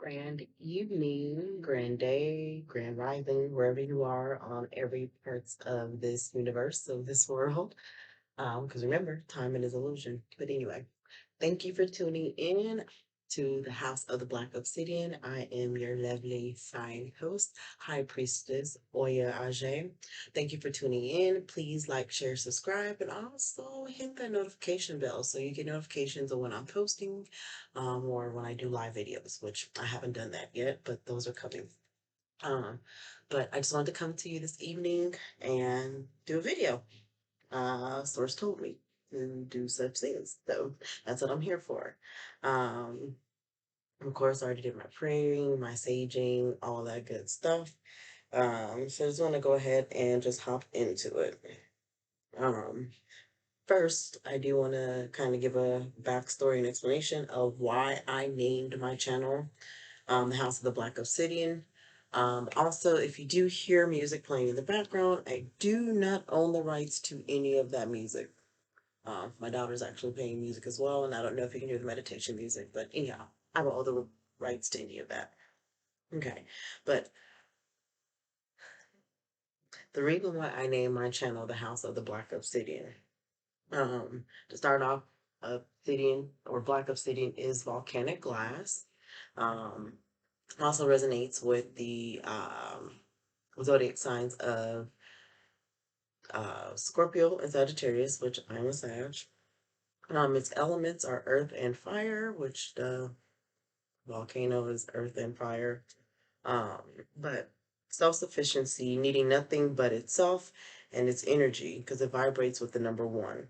Grand evening, grand day, grand rising, wherever you are on every parts of this universe, of this world. Because remember, time is illusion. But anyway, thank you for tuning in to the House of the Black Obsidian. I am your lovely, fine host, High Priestess Oya Ajay. Thank you for tuning in. Please like, share, subscribe, and also hit that notification bell so you get notifications of when I'm posting or when I do live videos, which I haven't done that yet, but those are coming. Um, but I just wanted to come to you this evening and do a video. Source told me to do such things. So that's what I'm here for. Um, of course, I already did my praying, my saging, all that good stuff. So I just want to go ahead and just hop into it. Um, First, I do want to kind of give a backstory and explanation of why I named my channel the House of the Black Obsidian. Also, if you do hear music playing in the background, I do not own the rights to any of that music. My daughter's actually playing music as well, and I don't know if you can hear the meditation music, but anyhow, I have all the rights to any of that. Okay, but the reason why I named my channel the House of the Black Obsidian, to start off, obsidian or black obsidian is volcanic glass. Um, Also resonates with the zodiac signs of Scorpio and Sagittarius, which I'm a Sag. Its elements are earth and fire, which the volcano is earth and fire. Um, but self-sufficiency, needing nothing but itself and its energy, because it vibrates with the number one.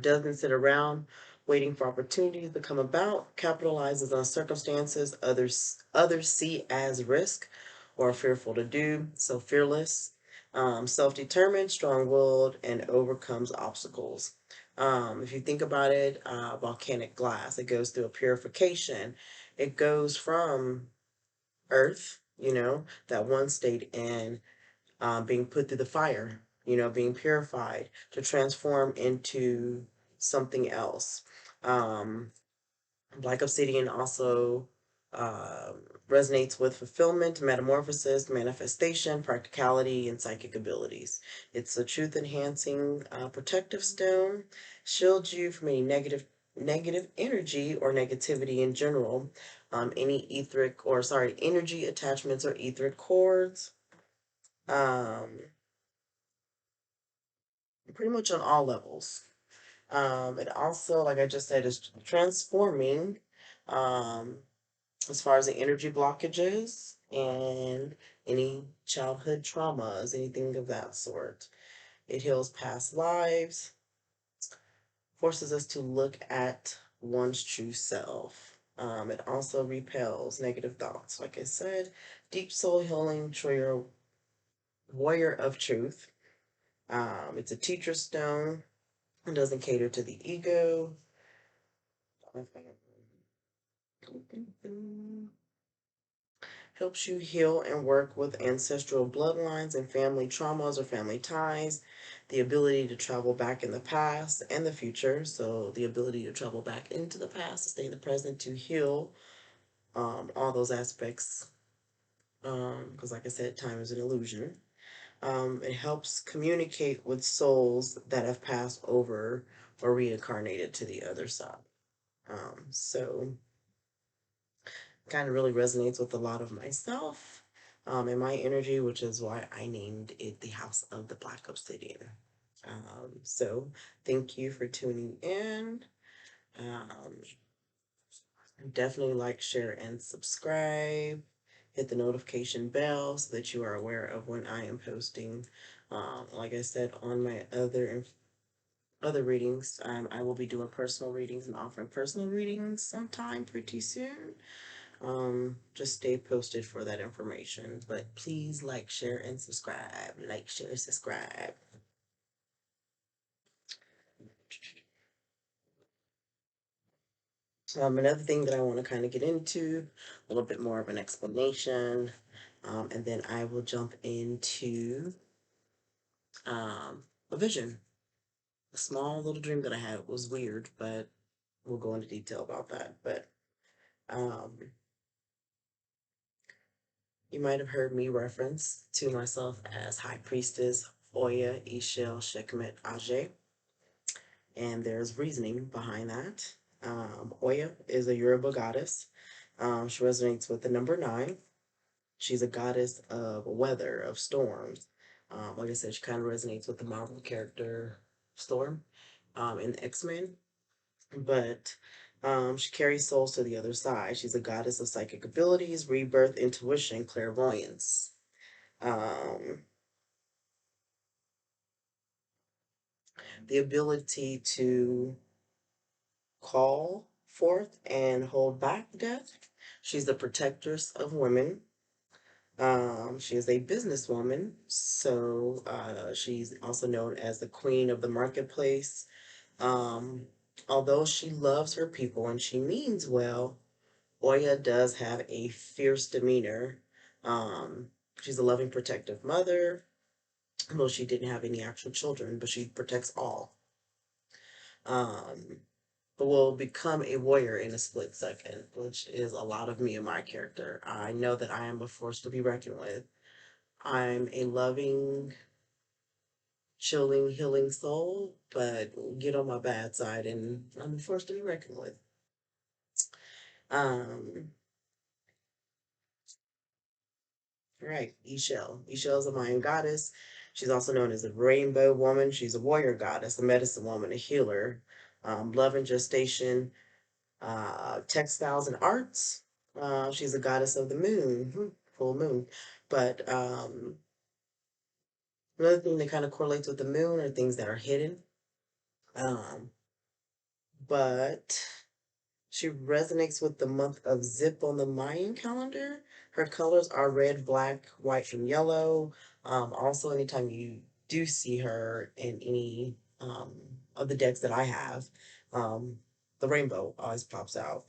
Doesn't sit around waiting for opportunities to come about, capitalizes on circumstances others see as risk or fearful to do, so fearless, self-determined, strong-willed, and overcomes obstacles. If you think about it, volcanic glass, it goes through a purification. It goes from earth, that one state, and being put through the fire, being purified to transform into something else. Um, Black Obsidian also uh, resonates with fulfillment, metamorphosis, manifestation, practicality, and psychic abilities. It's a truth enhancing protective stone, shields you from any negative energy or negativity in general, any energy attachments or etheric cords. Um, Pretty much on all levels. It also, like I just said, is transforming um, as far as the energy blockages and any childhood traumas, anything of that sort. It heals past lives, forces us to look at one's true self. It also repels negative thoughts. Like I said, deep soul healing, warrior of truth. It's a teacher stone. It doesn't cater to the ego. Helps you heal and work with ancestral bloodlines and family traumas or family ties. The ability to travel back in the past and the future. So the ability to travel back into the past, to stay in the present, to heal all those aspects. Because like I said, time is an illusion. It helps communicate with souls that have passed over or reincarnated to the other side. So kind of really resonates with a lot of myself and my energy, which is why I named it the House of the Black Obsidian. So thank you for tuning in. Um, Definitely like, share, and subscribe. Hit the notification bell so that you are aware of when I am posting. Like I said, on my other readings, I will be doing personal readings and offering personal readings sometime pretty soon. Just stay posted for that information. But please like, share, and subscribe. Like, share, subscribe. Another thing that I want to kind of get into, a little bit more of an explanation, and then I will jump into a vision. A small little dream that I had was weird, but we'll go into detail about that. But um, you might have heard me reference to myself as High Priestess Oya Ishel Shekmet Aje, and there's reasoning behind that. Oya is a Yoruba goddess. She resonates with the number nine. She's a goddess of weather, of storms. Like I said, she kind of resonates with the Marvel character Storm in X-Men, but she carries souls to the other side. She's a goddess of psychic abilities, rebirth, intuition, clairvoyance. Um, the ability to call forth and hold back death. She's the protectress of women. She is a businesswoman, so she's also known as the queen of the marketplace. Um, Although she loves her people and she means well, Oya does have a fierce demeanor. Um, she's a loving, protective mother. Well, she didn't have any actual children, but she protects all. Um, but will become a warrior in a split second, which is a lot of me and my character. I know that I am a force to be reckoned with. I'm a loving, chilling, healing soul, but get on my bad side and I'm a force to be reckoned with. Um, right, Ishel. Ishel is a Mayan goddess. She's also known as a rainbow woman. She's a warrior goddess, a medicine woman, a healer, love and gestation, textiles and arts. She's a goddess of the moon, full moon. But another thing that kind of correlates with the moon are things that are hidden. Um, but she resonates with the month of Zip on the Mayan calendar. Her colors are red, black, white, and yellow. Also, anytime you do see her in any of the decks that I have, um, the rainbow always pops out.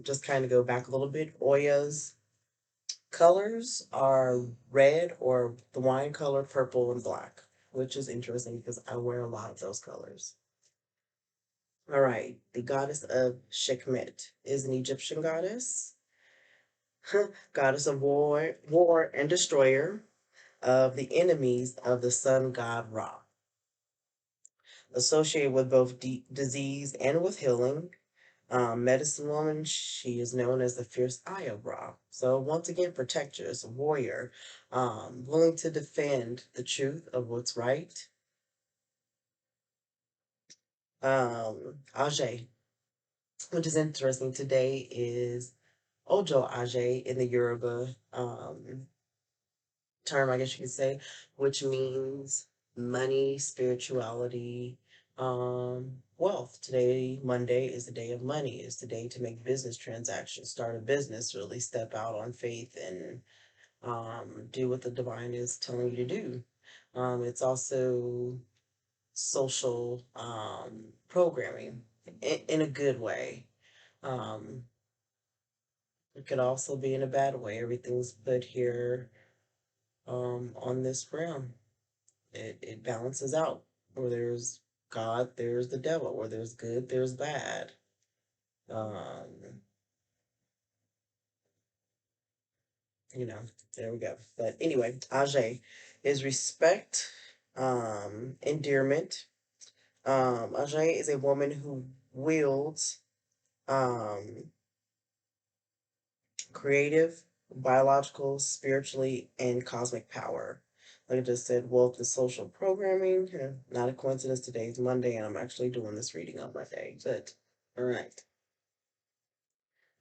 Just kind of go back a little bit. Oya's colors are red or the wine color, purple, and black, which is interesting because I wear a lot of those colors. All right, the goddess of Sekhmet is an Egyptian goddess, goddess of war and destroyer of the enemies of the sun god Ra, associated with both disease and with healing. Medicine woman, she is known as the fierce eye of Ra. So once again, protectress, warrior, willing to defend the truth of what's right. Ajay, which is interesting today, is Ojo Ajay in the Yoruba term, I guess you could say, which means money, spirituality, wealth. Today, Monday, is the day of money. It's the day to make business transactions, start a business, really step out on faith and do what the divine is telling you to do. It's also social programming in a good way. Um, it could also be in a bad way. Everything's put here on this realm. It balances out. Where there's God, there's the devil. Where there's good, there's bad. Um, you know, there we go. But anyway, Age is respect, endearment. Age is a woman who wields um creative, biological, spiritually, and cosmic power. Like I just said, wealth is social programming. Not a coincidence, today is Monday, and I'm actually doing this reading on Monday. But all right.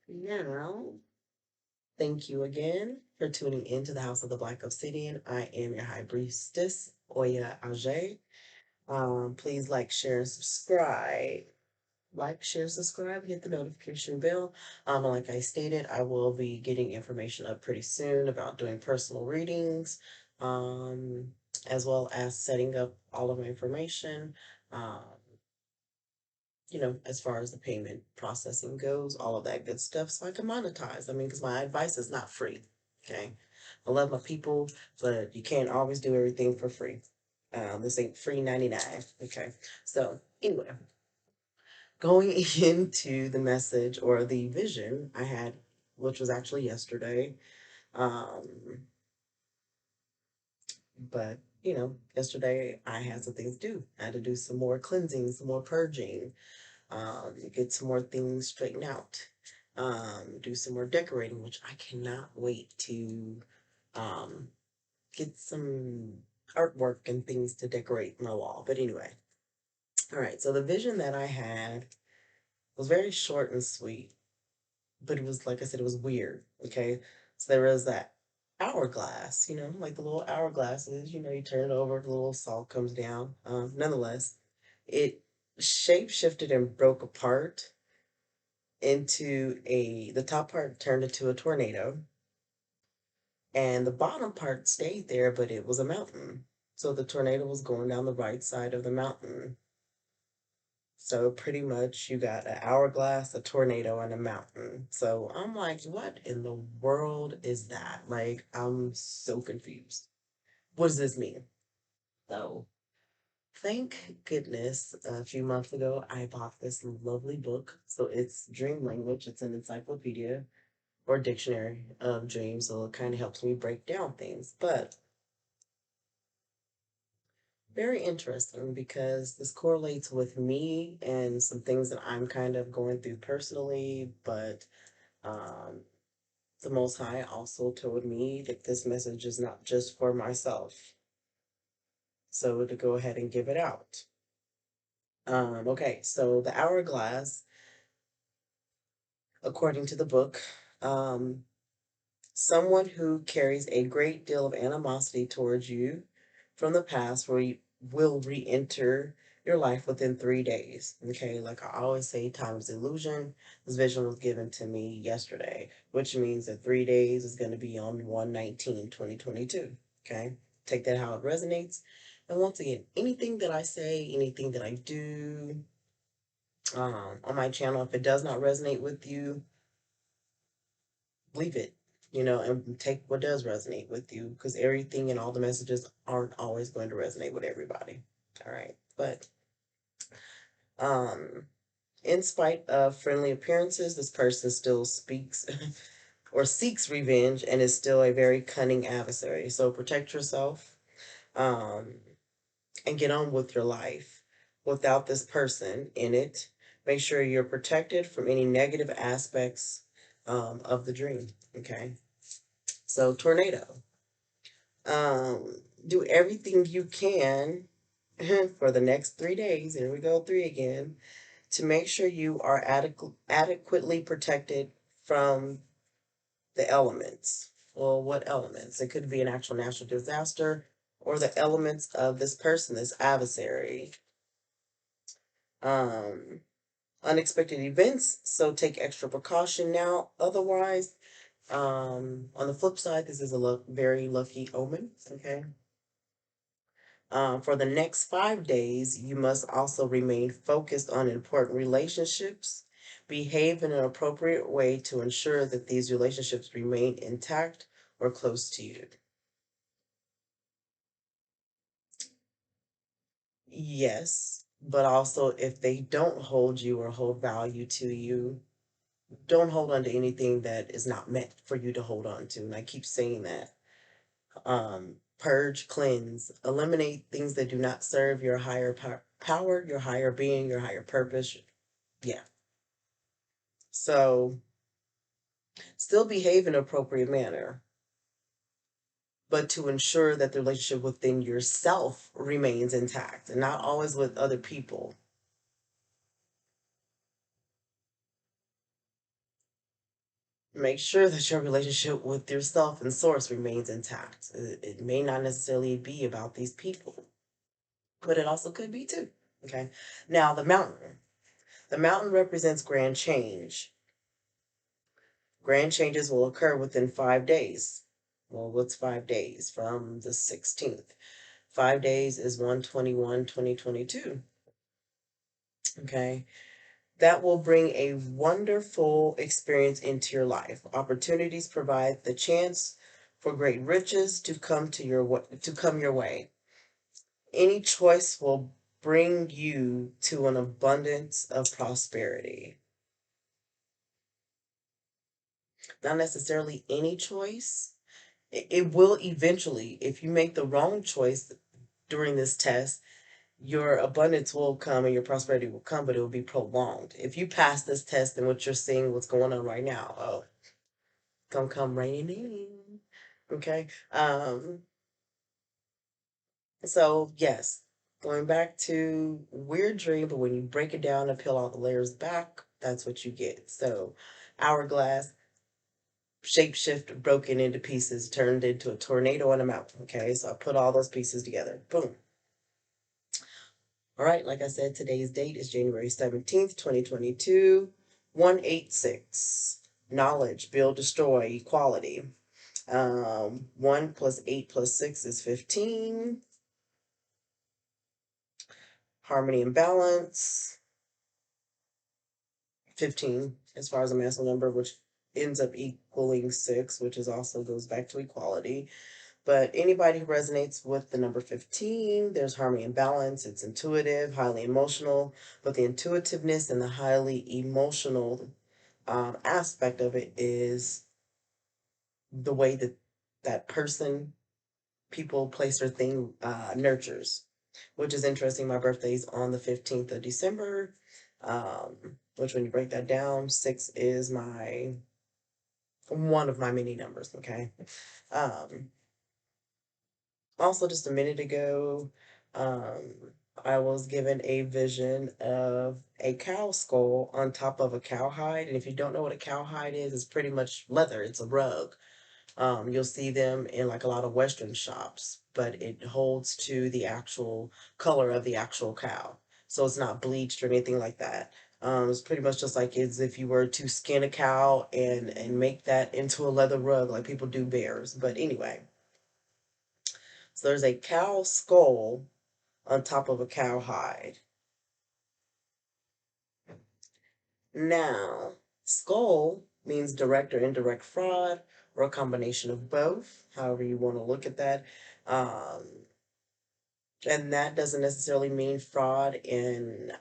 Now, thank you again for tuning into the House of the Black Obsidian. I am your High Priestess, Oya Ajay. Please like, share, and subscribe. Like, share, subscribe, hit the notification bell. And like I stated, I will be getting information up pretty soon about doing personal readings, um, as well as setting up all of my information. Um, as far as the payment processing goes, all of that good stuff, so I can monetize. I mean, because my advice is not free. Okay, I love my people, but you can't always do everything for free. This ain't free 99. Okay, so anyway, going into the message or the vision I had, which was actually yesterday, Um, but yesterday I had some things to do. I had to do some more cleansing, some more purging, get some more things straightened out, do some more decorating, which I cannot wait to um, get some artwork and things to decorate my wall. But anyway, all right. So the vision that I had was very short and sweet, but it was, like I said, it was weird. Okay, so there was that hourglass, like the little hourglasses. You turn it over, the little salt comes down. Nonetheless, it shape shifted and broke apart into the top part turned into a tornado, and the bottom part stayed there, but it was a mountain. So the tornado was going down the right side of the mountain. So pretty much you got an hourglass, a tornado, and a mountain. So I'm like, what in the world is that? Like, I'm so confused. What does this mean? So thank goodness a few months ago I bought this lovely book. So it's Dream Language. It's an encyclopedia or dictionary of dreams. So it kind of helps me break down things. But very interesting because this correlates with me and some things that I'm kind of going through personally, but um, the Most High also told me that this message is not just for myself, so to go ahead and give it out. Okay, so the hourglass, according to the book, um, someone who carries a great deal of animosity towards you from the past will re-enter your life within 3 days. Okay, like I always say, time is illusion. This vision was given to me yesterday, which means that 3 days is going to be on 1/19/2022. Okay, take that how it resonates. And once again, anything that I say, anything that I do on my channel, if it does not resonate with you, leave it, and take what does resonate with you, because everything and all the messages aren't always going to resonate with everybody. All right. But um, in spite of friendly appearances, this person still speaks or seeks revenge and is still a very cunning adversary. So protect yourself um, and get on with your life without this person in it. Make sure you're protected from any negative aspects of the dream. Okay. So, tornado. Do everything you can for the next 3 days. Here we go, three again, to make sure you are adequately protected from the elements. Well, what elements? It could be an actual natural disaster or the elements of this person, this adversary. Um, Unexpected events, so take extra precaution now. Otherwise, on the flip side, this is a very lucky omen. Okay. For the next 5 days, you must also remain focused on important relationships. Behave in an appropriate way to ensure that these relationships remain intact or close to you. Yes, but also if they don't hold you or hold value to you, don't hold on to anything that is not meant for you to hold on to. And I keep saying that. Purge, cleanse, eliminate things that do not serve your higher power, your higher being, your higher purpose. Yeah. So still behave in an appropriate manner, but to ensure that the relationship within yourself remains intact and not always with other people. Make sure that your relationship with yourself and source remains intact. It may not necessarily be about these people, but it also could be too. Okay. Now, the mountain. The mountain represents grand change. Grand changes will occur within 5 days. Well, what's 5 days? From the 16th. 5 days is 1/21/2022. Okay. That will bring a wonderful experience into your life. Opportunities provide the chance for great riches to come your way. Any choice will bring you to an abundance of prosperity. Not necessarily any choice, It will eventually, if you make the wrong choice during this test, your abundance will come and your prosperity will come, but it will be prolonged. If you pass this test and what you're seeing, what's going on right now, oh, gonna come raining in. Okay. So yes, going back to weird dream, but when you break it down and peel all the layers back, that's what you get. So hourglass, shapeshift, broken into pieces, turned into a tornado on a mountain. Okay, so I put all those pieces together. Boom. All right, like I said, today's date is January 17th, 2022. 186. Knowledge, build, destroy, equality. 1 plus 8 plus 6 is 15. Harmony and balance. 15 as far as a massive number, which ends up equaling 6, which is also goes back to equality. But anybody who resonates with the number 15, there's harmony and balance. It's intuitive, highly emotional, but the intuitiveness and the highly emotional aspect of it is the way that that person, people, place, or thing nurtures, which is interesting. My birthday's on the 15th of December, which when you break that down, 6 is my one of my many numbers, okay? Um, Also, just a minute ago, um, I was given a vision of a cow skull on top of a cowhide. And if you don't know what a cowhide is, it's pretty much leather. It's a rug. You'll see them in like a lot of Western shops, but it holds to the actual color of the actual cow. So it's not bleached or anything like that. It's pretty much just like as if you were to skin a cow and make that into a leather rug like people do bears. But anyway, so there's a cow skull on top of a cowhide. Now, skull means direct or indirect fraud, or a combination of both, however you want to look at that. Um, and that doesn't necessarily mean fraud in,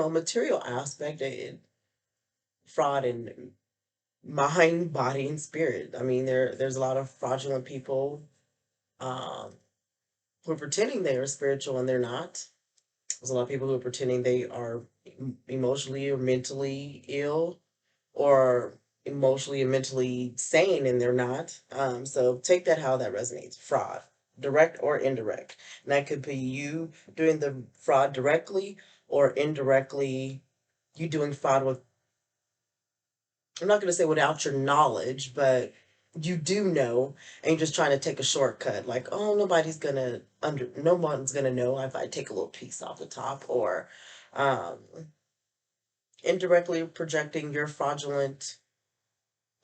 material aspect. Fraud in mind, body, and spirit. I mean, there's a lot of fraudulent people um, who are pretending they are spiritual and they're not. There's a lot of people who are pretending they are emotionally or mentally ill or emotionally and mentally sane and they're not. So take that how that resonates. Fraud, direct or indirect. And that could be you doing the fraud directly or indirectly, you doing fraud with, I'm not going to say without your knowledge, but you do know and you're just trying to take a shortcut. Like, oh, no one's going to know if I take a little piece off the top, or um, indirectly projecting your fraudulent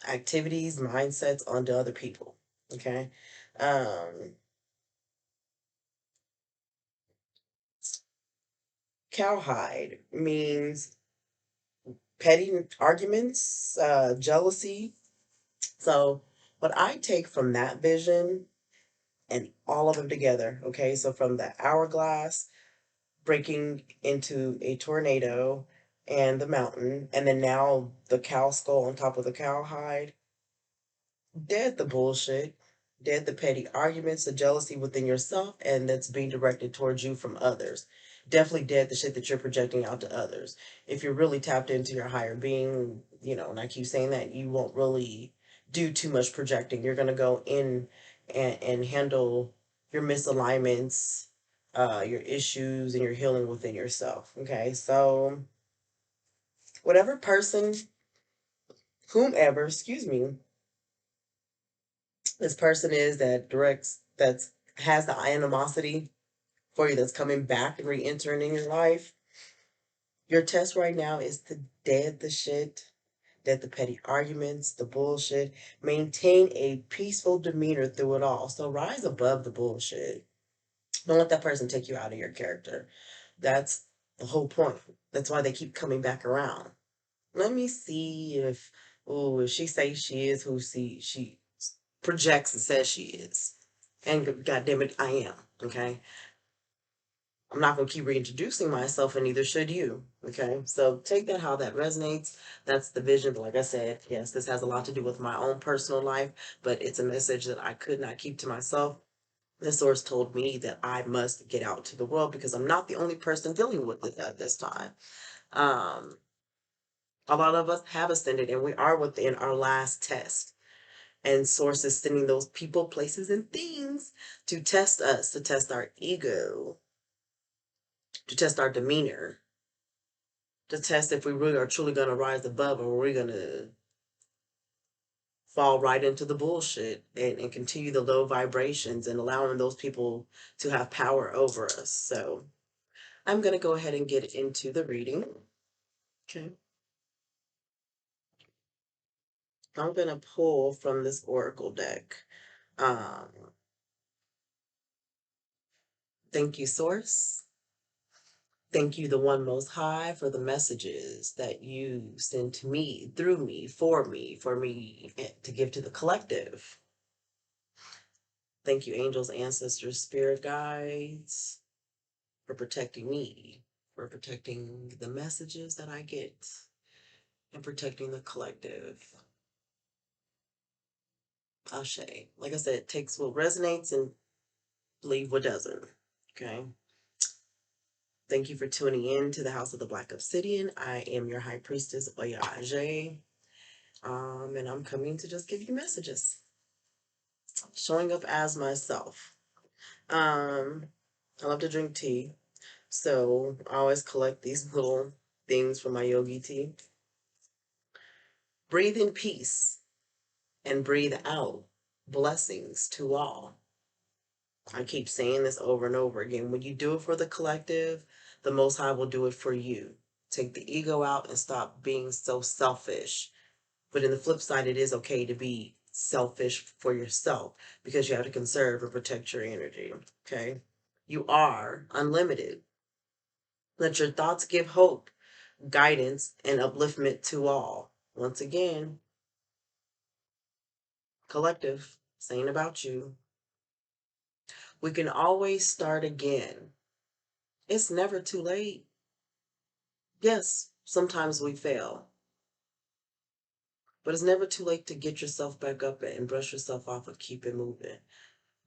activities, mindsets onto other people. Okay. Um, Cowhide means petty arguments, jealousy. So, what I take from that vision and all of them together, okay, so from the hourglass breaking into a tornado and the mountain, and then now the cow skull on top of the cowhide, dead the bullshit, dead the petty arguments, the jealousy within yourself, and that's being directed towards you from others. Definitely dead the shit that you're projecting out to others. If you're really tapped into your higher being, and I keep saying that, you won't really do too much projecting. You're going to go in and handle your misalignments, your issues, and your healing within yourself. Okay, so whatever person, whomever, excuse me, this person is that has the animosity for you, that's coming back and re-entering in your life. Your test right now is to dead the shit, dead the petty arguments, the bullshit. Maintain a peaceful demeanor through it all. So rise above the bullshit. Don't let that person take you out of your character. That's the whole point. That's why they keep coming back around. Let me see if she says she is who she projects and says she is. And God damn it, I am. Okay. I'm not going to keep reintroducing myself, and neither should you. Okay. So take that how that resonates. That's the vision. But like I said, yes, this has a lot to do with my own personal life, but it's a message that I could not keep to myself. The source told me that I must get out to the world because I'm not the only person dealing with it at this time. Um, a lot of us have ascended and we are within our last test. And source is sending those people, places, and things to test us, to test our ego, to test our demeanor, to test if we really are truly going to rise above or we're going to fall right into the bullshit and continue the low vibrations and allowing those people to have power over us. So I'm going to go ahead and get into the reading. Okay. I'm going to pull from this oracle deck. Um, Thank you, Source. Thank you, the One Most High, for the messages that you send to me, through me, for me to give to the collective. Thank you, angels, ancestors, spirit guides, for protecting me, for protecting the messages that I get, and protecting the collective. Ashe. Like I said, takes what resonates and leave what doesn't. Okay. Thank you for tuning in to the House of the Black Obsidian. I am your High Priestess, Hygh. And I'm coming to just give you messages. Showing up as myself. I love to drink tea. So I always collect these little things from my yogi tea. Breathe in peace and breathe out blessings to all. I keep saying this over and over again. When you do it for the collective, the Most High will do it for you. Take the ego out and stop being so selfish. But in the flip side, it is okay to be selfish for yourself because you have to conserve and protect your energy. Okay? You are unlimited. Let your thoughts give hope, guidance, and upliftment to all. Once again, collective, saying about you. We can always start again. It's never too late. Yes, sometimes we fail, but it's never too late to get yourself back up and brush yourself off and keep it moving.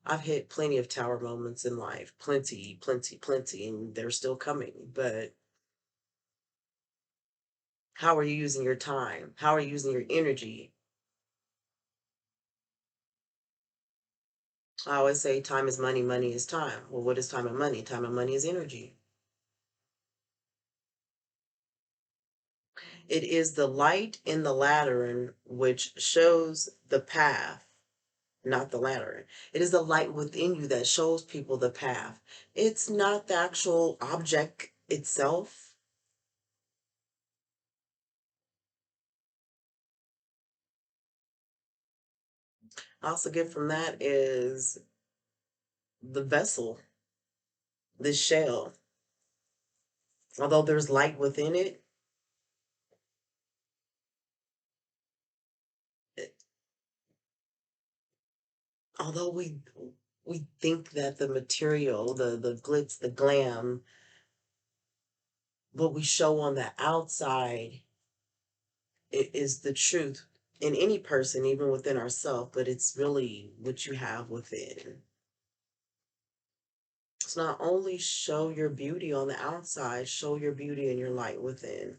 I've hit plenty of tower moments in life, plenty, plenty, plenty, and they're still coming. But how are you using your time? How are you using your energy? I always say time is money, money is time. Well, what is time and money? Time and money is energy. It is the light in the Lateran which shows the path, not the Lateran. It is the light within you that shows people the path. It's not the actual object itself. I also get from that is the vessel, this shell. Although there's light within it, although we think that the material, the glitz, the glam, what we show on the outside is the truth in any person, even within ourselves, but it's really what you have within. It's not only show your beauty on the outside, show your beauty and your light within.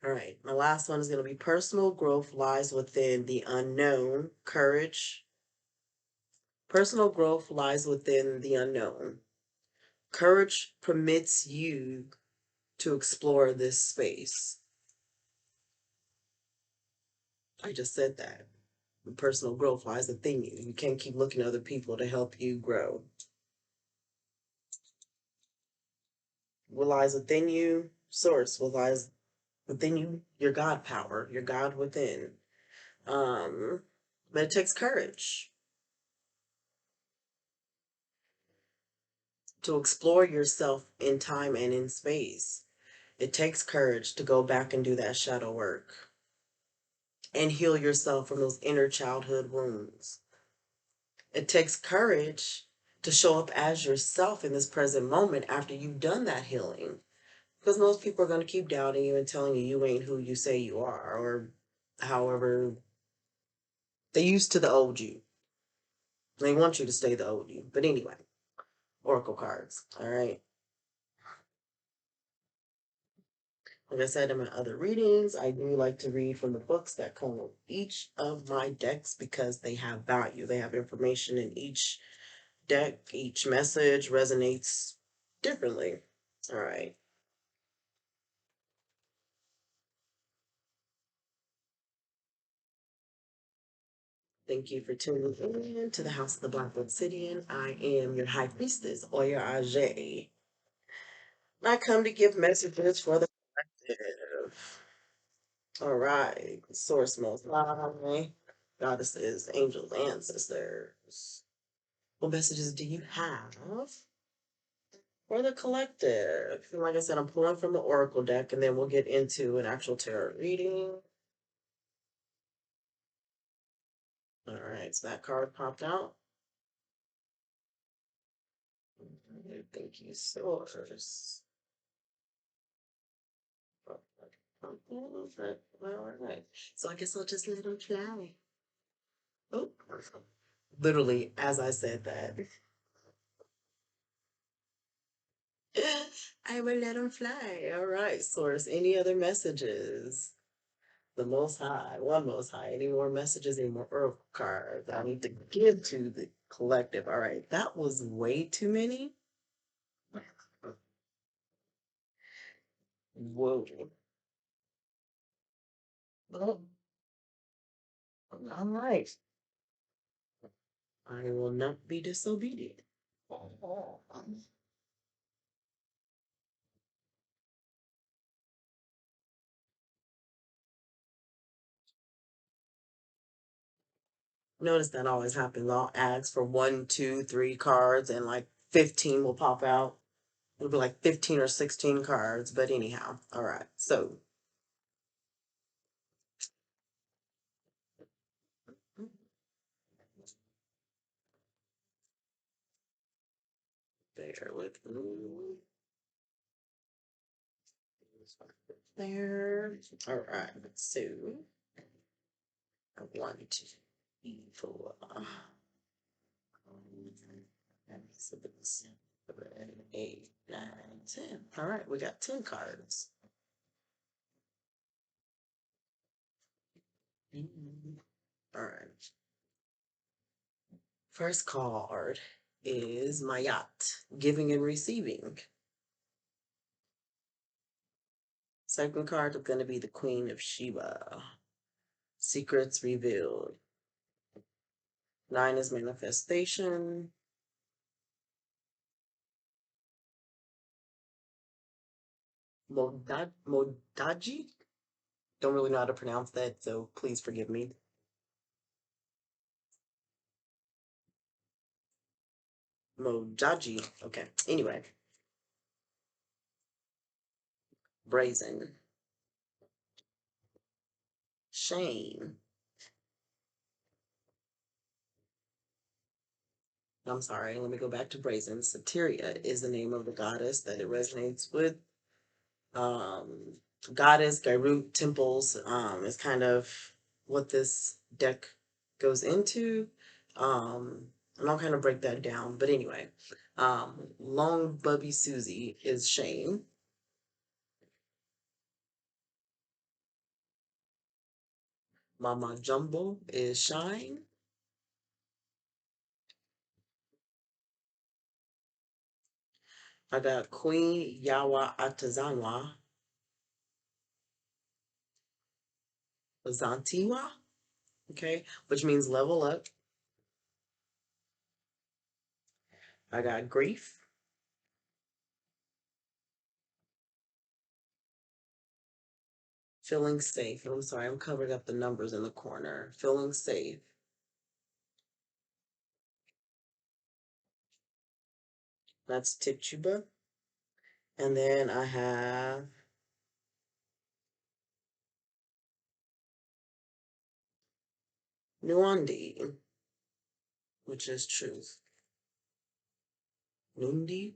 All right, my last one is going to be personal growth lies within the unknown, courage. Personal growth lies within the unknown. Courage permits you to explore this space. I just said that. Personal growth lies within you. You can't keep looking at other people to help you grow. What lies within you? Source. What lies within you? Your God power, your God within. But it takes courage to explore yourself in time and in space. It takes courage to go back and do that shadow work and heal yourself from those inner childhood wounds. It takes courage to show up as yourself in this present moment after you've done that healing. Because most people are going to keep doubting you and telling you you ain't who you say you are, or however they used to the old you. They want you to stay the old you. But anyway, Oracle cards. All right. Like I said in my other readings, I do like to read from the books that come with each of my decks because they have value. They have information in each deck. Each message resonates differently. All right. Thank you for tuning in to the House of the BLAQUE Obsidian. I am your High Priestess, Oya Ajay. I come to give messages for the collective. All right. Source most high, goddesses, angels, ancestors. What messages do you have for the collective? And like I said, I'm pulling from the Oracle deck and then we'll get into an actual tarot reading. All right. So that card popped out. Thank you, source. All right. So I guess I'll just let them fly. Oh, literally, as I said that, I will let them fly. All right, source. Any other messages? The Most High, one Most High. Any more messages? Any more oracle cards I need to give to the collective? All right, that was way too many. Whoa. Well, all right. I will not be disobedient. Notice that always happens. I'll ask for one, two, three cards, and like 15 will pop out. It'll be like 15 or 16 cards, but anyhow. All right. So bear with me. There. All right. So one, two, three, four, six, seven, 8, 9, 10. All right. We got 10 cards. All right. First card is Mayat, giving and receiving. Second card is going to be the Queen of Sheba, secrets revealed. 9 is manifestation. Modaji? Don't really know how to pronounce that, so please forgive me. Modaji. Okay. Anyway, brazen. Shame. I'm sorry, let me go back to brazen. Soteria is the name of the goddess that it resonates with. Um, Goddess, Gairut, temples, is kind of what this deck goes into. And I'll kind of break that down. But anyway, Long Bubby Susie is shame. Mama Jumbo is shine. I got Queen Yawa Atazanwa, Zantiwa, okay, which means level up. I got grief, feeling safe. I'm sorry, I'm covering up the numbers in the corner. Feeling safe. That's Tituba. And then I have Nuandi, which is truth. Nundi,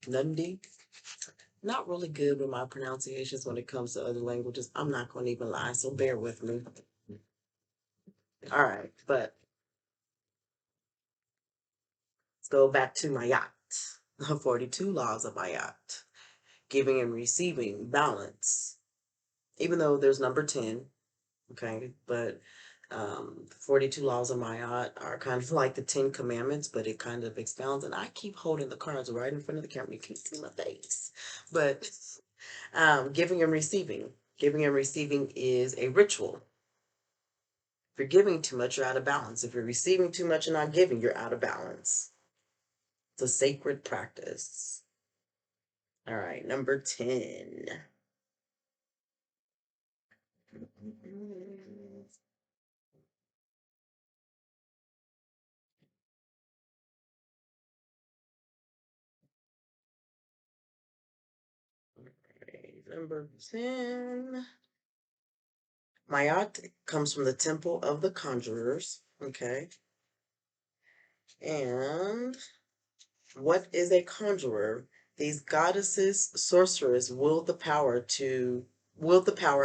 Nundi. Not really good with my pronunciations when it comes to other languages. I'm not going to even lie, so bear with me. All right, but let's go back to my yacht. 42 laws of my yacht. Giving and receiving, balance. Even though there's number 10, okay, but 42 laws of my yacht are kind of like the 10 commandments, but it kind of expounds. And I keep holding the cards right in front of the camera. You can't see my face. But giving and receiving. Giving and receiving is a ritual. If you're giving too much, you're out of balance. If you're receiving too much and not giving, you're out of balance. It's a sacred practice. All right, number 10. Okay, number 10. Mayat comes from the Temple of the Conjurers. Okay. And what is a conjurer? These goddesses, sorcerers, wield the power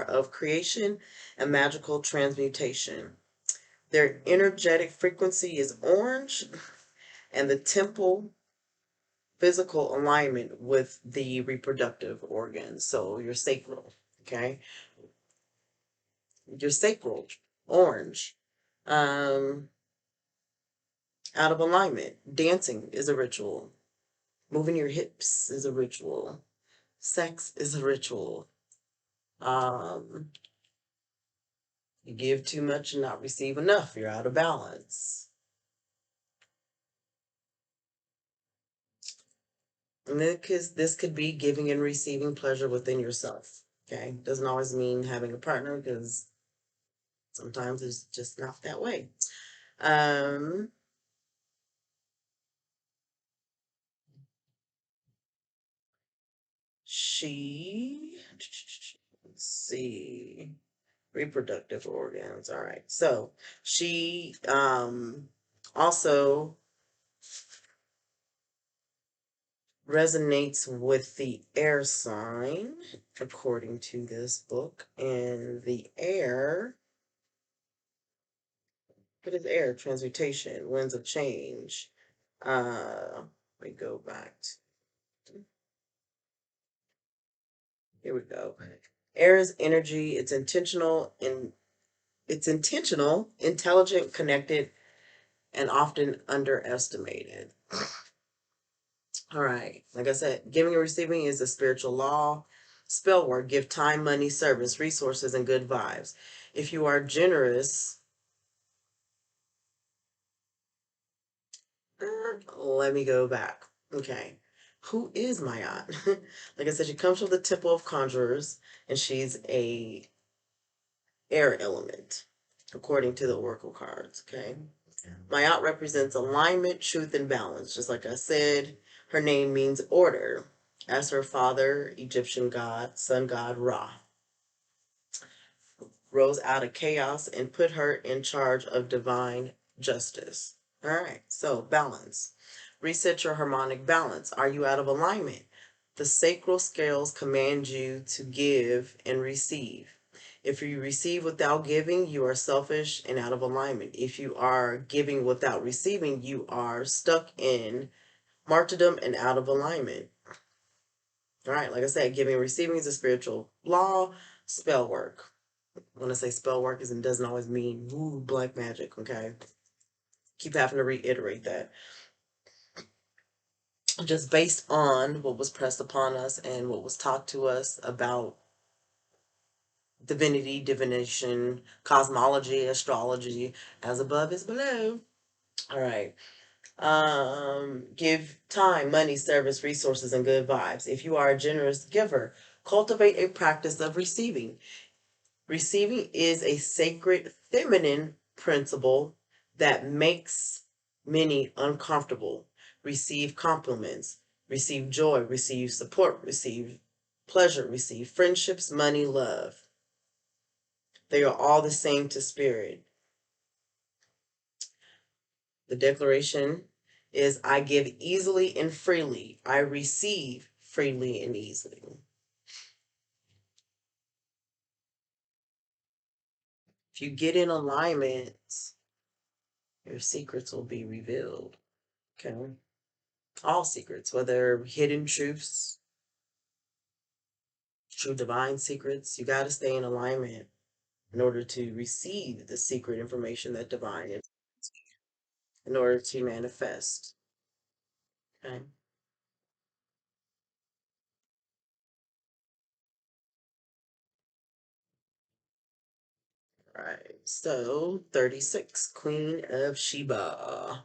of creation and magical transmutation. Their energetic frequency is orange, and the temple physical alignment with the reproductive organs. So your sacral, okay? Your sacral, orange. Um, Out of alignment. Dancing is a ritual. Moving your hips is a ritual. Sex is a ritual. Um, you give too much and not receive enough. You're out of balance. And this could be giving and receiving pleasure within yourself. Okay, doesn't always mean having a partner because sometimes it's just not that way. Um, let's see, reproductive organs. All right, so she also resonates with the air sign, according to this book. And the air, what is air? Transmutation, winds of change. We go back to, here we go. Air is energy. It's intentional, intelligent, connected, and often underestimated. All right. Like I said, giving and receiving is a spiritual law. Spell work, give time, money, service, resources, and good vibes. If you are generous, let me go back. Okay. Who is Mayat? Like I said, she comes from the Temple of Conjurers, and she's a air element, according to the oracle cards. Okay. Mayat represents alignment, truth, and balance. Just like I said, her name means order, as her father, Egyptian god, sun god Ra, rose out of chaos and put her in charge of divine justice. All right, so balance. Reset your harmonic balance. Are you out of alignment? The sacral scales command you to give and receive. If you receive without giving, you are selfish and out of alignment. If you are giving without receiving, you are stuck in martyrdom and out of alignment. All right, like I said, giving and receiving is a spiritual law. Spell work. When I say spell work, it doesn't always mean woo black magic, okay? Keep having to reiterate that. Just based on what was pressed upon us and what was taught to us about divinity, divination, cosmology, astrology, as above is below. All right. Give time, money, service, resources, and good vibes. If you are a generous giver, cultivate a practice of receiving. Receiving is a sacred feminine principle that makes many uncomfortable. Receive compliments, receive joy, receive support, receive pleasure, receive friendships, money, love. They are all the same to spirit. The declaration is I give easily and freely. I receive freely and easily. If you get in alignment, your secrets will be revealed. Okay. All secrets, whether hidden truths, true divine secrets, you got to stay in alignment in order to receive the secret information that divine is, in order to manifest. Okay. Right. So 36, Queen of Sheba.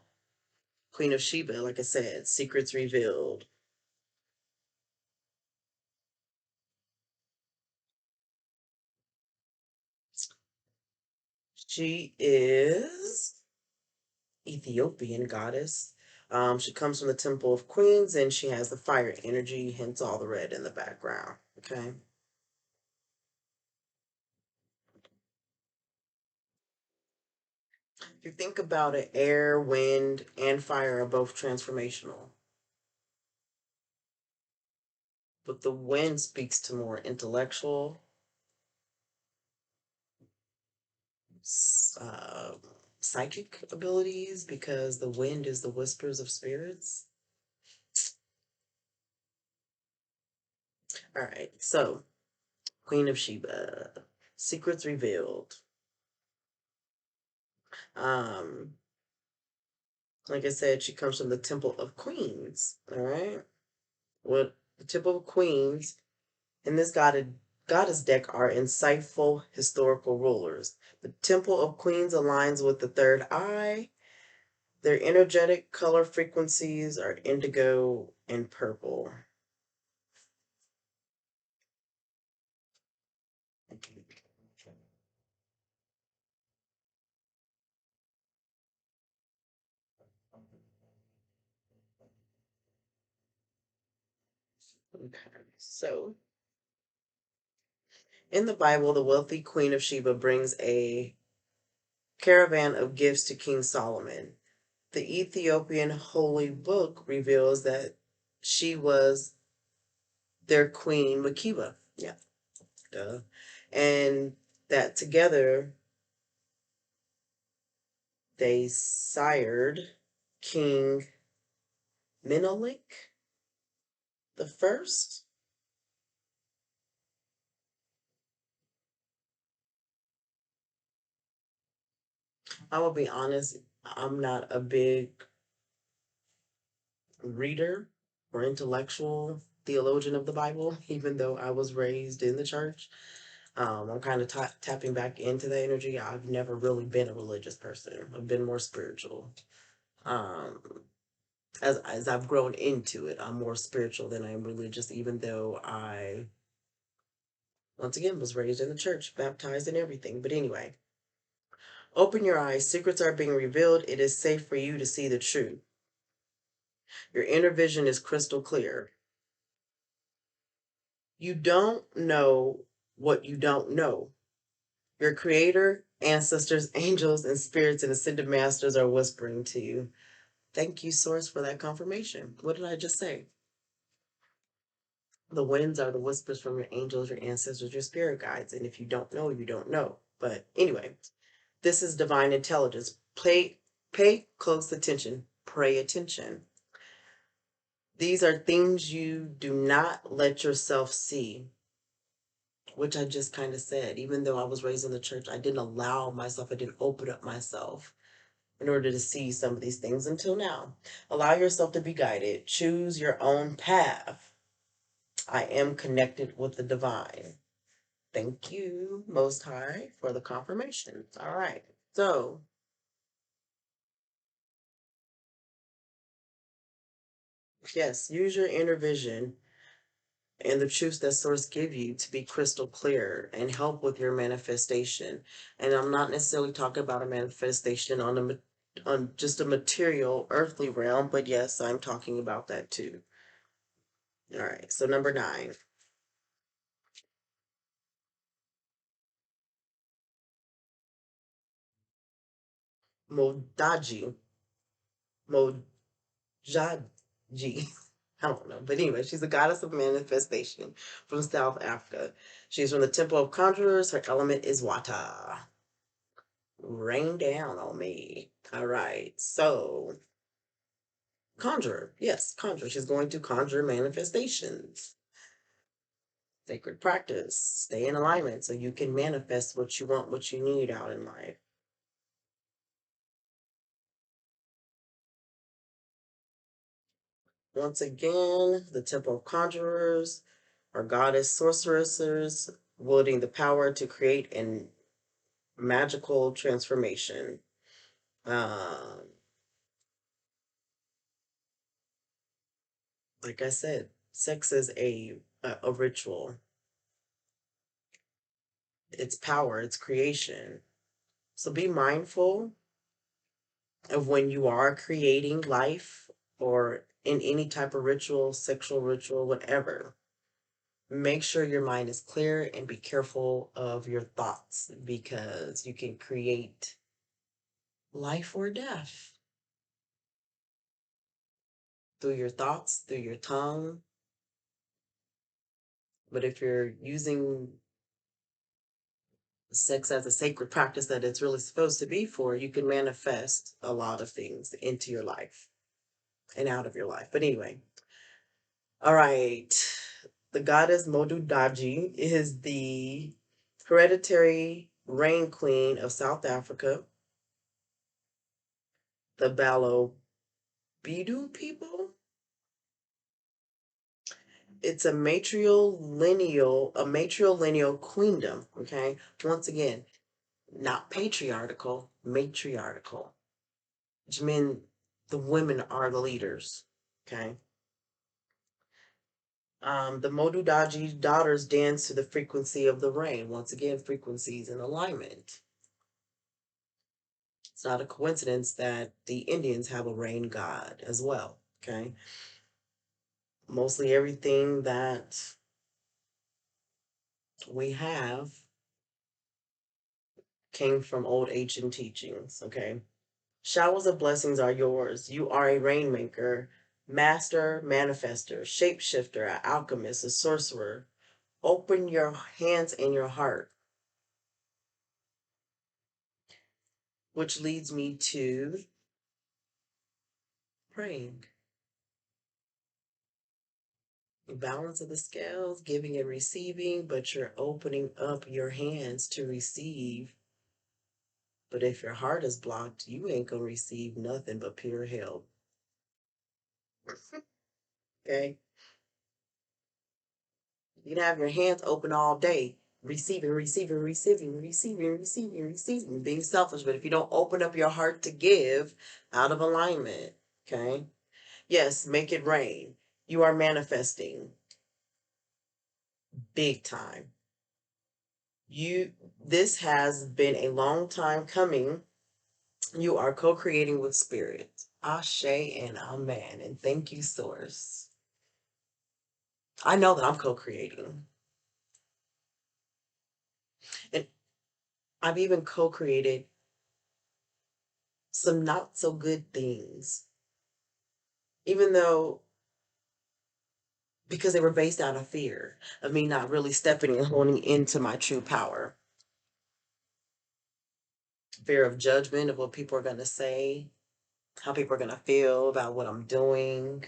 Queen of Sheba, like I said, secrets revealed. She is Ethiopian goddess. She comes from the Temple of Queens and she has the fire energy, hence all the red in the background. Okay. If you think about it, air, wind, and fire are both transformational. But the wind speaks to more intellectual, uh, psychic abilities because the wind is the whispers of spirits. All right, so Queen of Sheba, secrets revealed. Um, like I said, she comes from the Temple of Queens. All right, what the Temple of Queens in this goddess deck are insightful historical rulers. The Temple of Queens aligns with the third eye. Their energetic color frequencies are indigo and purple. Okay, so in the Bible, the wealthy Queen of Sheba brings a caravan of gifts to King Solomon. The Ethiopian holy book reveals that she was their queen, Makiba. Yeah, duh. And that together they sired King Menelik the first. I will be honest, I'm not a big reader or intellectual theologian of the Bible, even though I was raised in the church. I'm kind of tapping back into the energy. I've never really been a religious person. I've been more spiritual. Um, as I've grown into it, I'm more spiritual than I am religious, even though I once again was raised in the church, baptized and everything. But anyway, open your eyes. Secrets are being revealed. It is safe for you to see the truth. Your inner vision is crystal clear. You don't know what you don't know. Your creator, ancestors, angels, and spirits and ascended masters are whispering to you. Thank you, Source, for that confirmation. What did I just say? The winds are the whispers from your angels, your ancestors, your spirit guides. And if you don't know, you don't know. But anyway, this is divine intelligence. Pay close attention. Pay attention. These are things you do not let yourself see, which I just kind of said. Even though I was raised in the church, I didn't allow myself, I didn't open up myself in order to see some of these things until now. Allow yourself to be guided. Choose your own path. I am connected with the divine. Thank you, Most High, for the confirmation. All right. So, yes, use your inner vision and the truths that source give you to be crystal clear and help with your manifestation. And I'm not necessarily talking about a manifestation on on just a material earthly realm, but yes, I'm talking about that too. All right. So number 9, Modaji. Jaji. I don't know. But anyway, she's a goddess of manifestation from South Africa. She's from the Temple of Conjurers. Her element is water. Rain down on me. All right. So, conjurer. Yes, conjure. She's going to conjure manifestations. Sacred practice. Stay in alignment so you can manifest what you want, what you need out in life. Once again, the Temple of Conjurers are goddess sorceresses wielding the power to create a magical transformation. Um, like I said, sex is a ritual. It's power, it's creation. So be mindful of when you are creating life or in any type of ritual, sexual ritual, whatever. Make sure your mind is clear and be careful of your thoughts because you can create life or death through your thoughts, through your tongue. But if you're using sex as a sacred practice that it's really supposed to be for, you can manifest a lot of things into your life and out of your life. But anyway, all right. The goddess Modudaji is the hereditary rain queen of South Africa. The Balobedu people. It's a matrilineal queendom. Okay. Once again, not patriarchal, matriarchal, which means the women are the leaders. Okay. The Modudaji daughters dance to the frequency of the rain. Once again, frequencies in alignment. It's not a coincidence that the Indians have a rain god as well. Okay. Mostly everything that we have came from old ancient teachings. Okay. Showers of blessings are yours. You are a rainmaker, master, manifester, shapeshifter, an alchemist, a sorcerer. Open your hands and your heart, which leads me to praying. Balance of the scales, giving and receiving, but you're opening up your hands to receive. But if your heart is blocked, you ain't gonna receive nothing but pure hell. Okay? You can have your hands open all day, receiving, receiving, receiving, receiving, receiving, receiving, being selfish. But if you don't open up your heart to give, out of alignment, okay? Yes, make it rain. You are manifesting big time. This has been a long time coming. You are co-creating with spirit. Ashe and amen. And thank you, Source. I know that I'm co-creating. And I've even co-created some not so good things. Even though, because they were based out of fear of me not really stepping and holding into my true power. Fear of judgment, of what people are going to say, how people are going to feel about what I'm doing.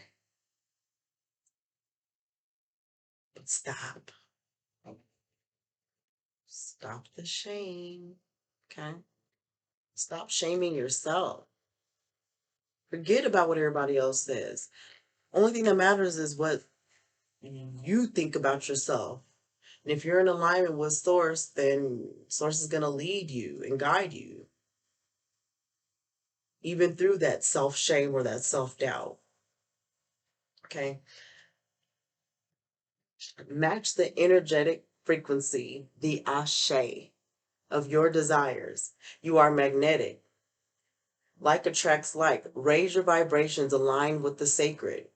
But stop. Stop the shame. Okay? Stop shaming yourself. Forget about what everybody else says. Only thing that matters is what you think about yourself. And if you're in alignment with Source, then Source is going to lead you and guide you, even through that self shame or that self doubt. Okay? Match the energetic frequency, the ashe of your desires. You are magnetic. Like attracts like. Raise your vibrations aligned with the sacred.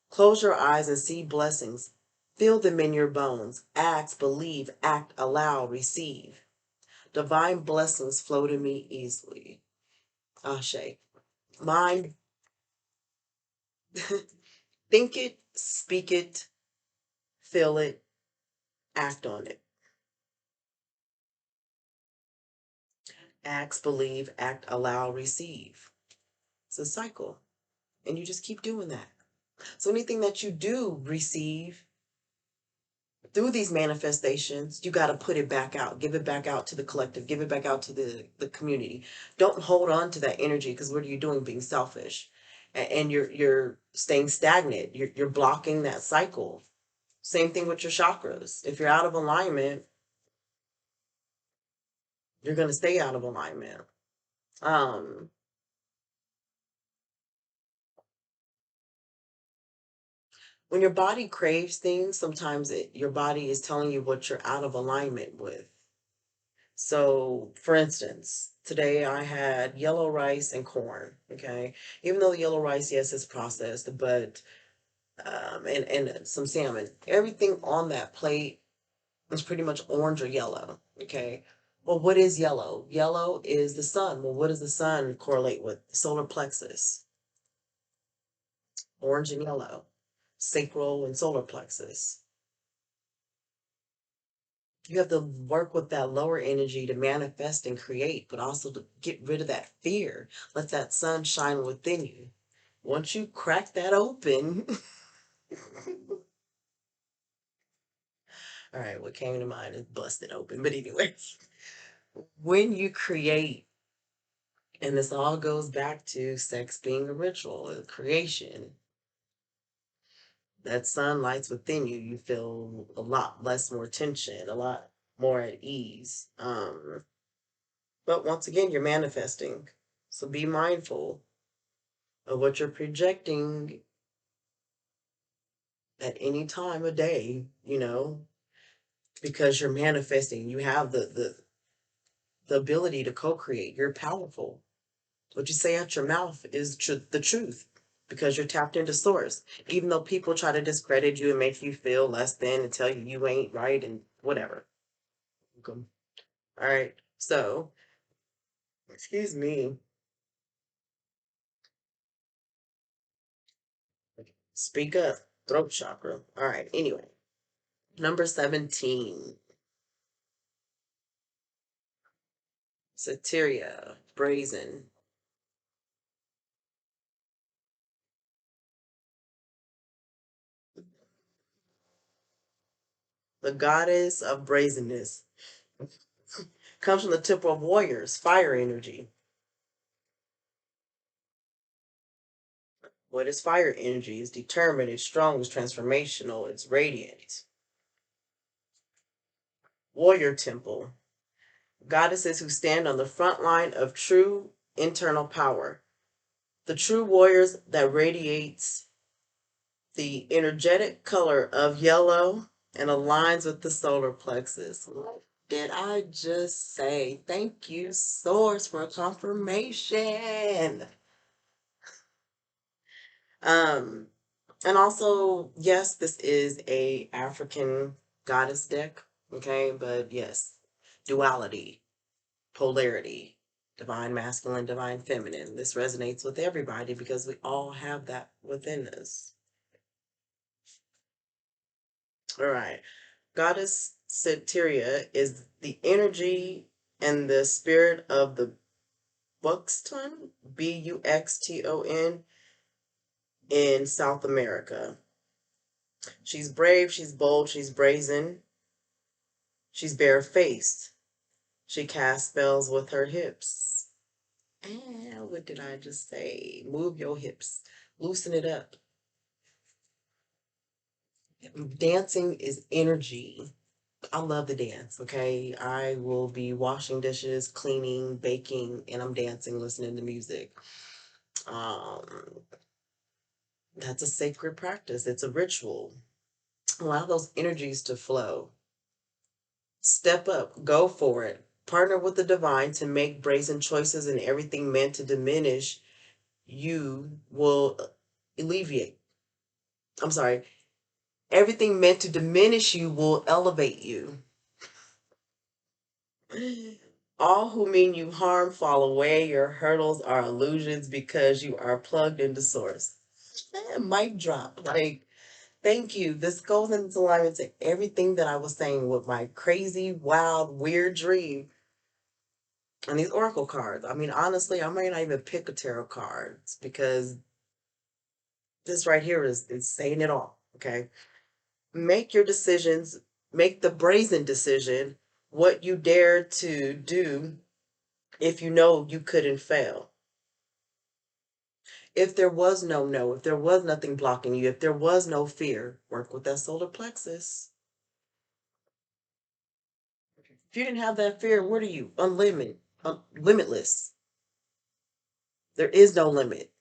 Close your eyes and see blessings. Feel them in your bones. Ask, believe, act, allow, receive. Divine blessings flow to me easily. Ashe. Mind, Think it, speak it, feel it, act on it. Ask, believe, act, allow, receive. It's a cycle. And you just keep doing that. So anything that you do receive through these manifestations, you got to put it back out, give it back out to the collective, give it back out to the community. Don't hold on to that energy, because what are you doing? Being selfish. And you're staying stagnant. You're blocking that cycle. Same thing with your chakras. If you're out of alignment, you're going to stay out of alignment. Um, when your body craves things, sometimes your body is telling you what you're out of alignment with. So, for instance, today I had yellow rice and corn. Okay, even though the yellow rice, yes, is processed, but and some salmon. Everything on that plate is pretty much orange or yellow. Okay. Well, what is yellow? Yellow is the sun. Well, what does the sun correlate with? Solar plexus, orange and yellow, sacral and solar plexus. You have to work with that lower energy to manifest and create, but also to get rid of that fear. Let that sun shine within you. Once you crack that open, all right, what came to mind is busted open. But anyway, when you create, and this all goes back to sex being a ritual, a creation, that sun lights within you, you feel a lot less more tension, a lot more at ease. But once again, you're manifesting. So be mindful of what you're projecting at any time of day, because you're manifesting. You have the ability to co-create. You're powerful. What you say out your mouth is the truth, because you're tapped into source. Even though people try to discredit you and make you feel less than and tell you you ain't right and whatever. Okay. All right. So, excuse me. Speak up. Throat chakra. All right. Anyway, number 17. Satyria, brazen. The goddess of brazenness comes from the temple of warriors, fire energy. What is fire energy? It's determined, it's strong, it's transformational, it's radiant. Warrior temple, goddesses who stand on the front line of true internal power. The true warriors that radiates the energetic color of yellow and aligns with the solar plexus. What did I just say? Thank you, Source, for confirmation. Um, and also, yes, this is a African goddess deck, okay? But yes, duality, polarity, divine masculine, divine feminine. This resonates with everybody because we all have that within us. All right. Goddess Satyria is the energy and the spirit of the Buxton, Buxton, in South America. She's brave, she's bold, she's brazen, she's barefaced. She casts spells with her hips. And what did I just say? Move your hips, loosen it up. Dancing is energy. I love to dance, okay? I will be washing dishes, cleaning, baking, and I'm dancing, listening to music. Um, that's a sacred practice. It's a ritual. Allow those energies to flow. Step up, go for it. Partner with the divine to make brazen choices, and everything meant to diminish you will alleviate. I'm sorry. Everything meant to diminish you will elevate you. All who mean you harm fall away. Your hurdles are illusions because you are plugged into source. Mic drop. Like, thank you. This goes into alignment to everything that I was saying with my crazy, wild, weird dream and these oracle cards. I mean, honestly, I might not even pick a tarot cards because this right here is saying it all. Okay. Make your decisions, make the brazen decision what you dare to do if you know you couldn't fail. If there was no no, if there was nothing blocking you, if there was no fear, work with that solar plexus. If you didn't have that fear, what are you? Unlimited, limitless. There is no limit.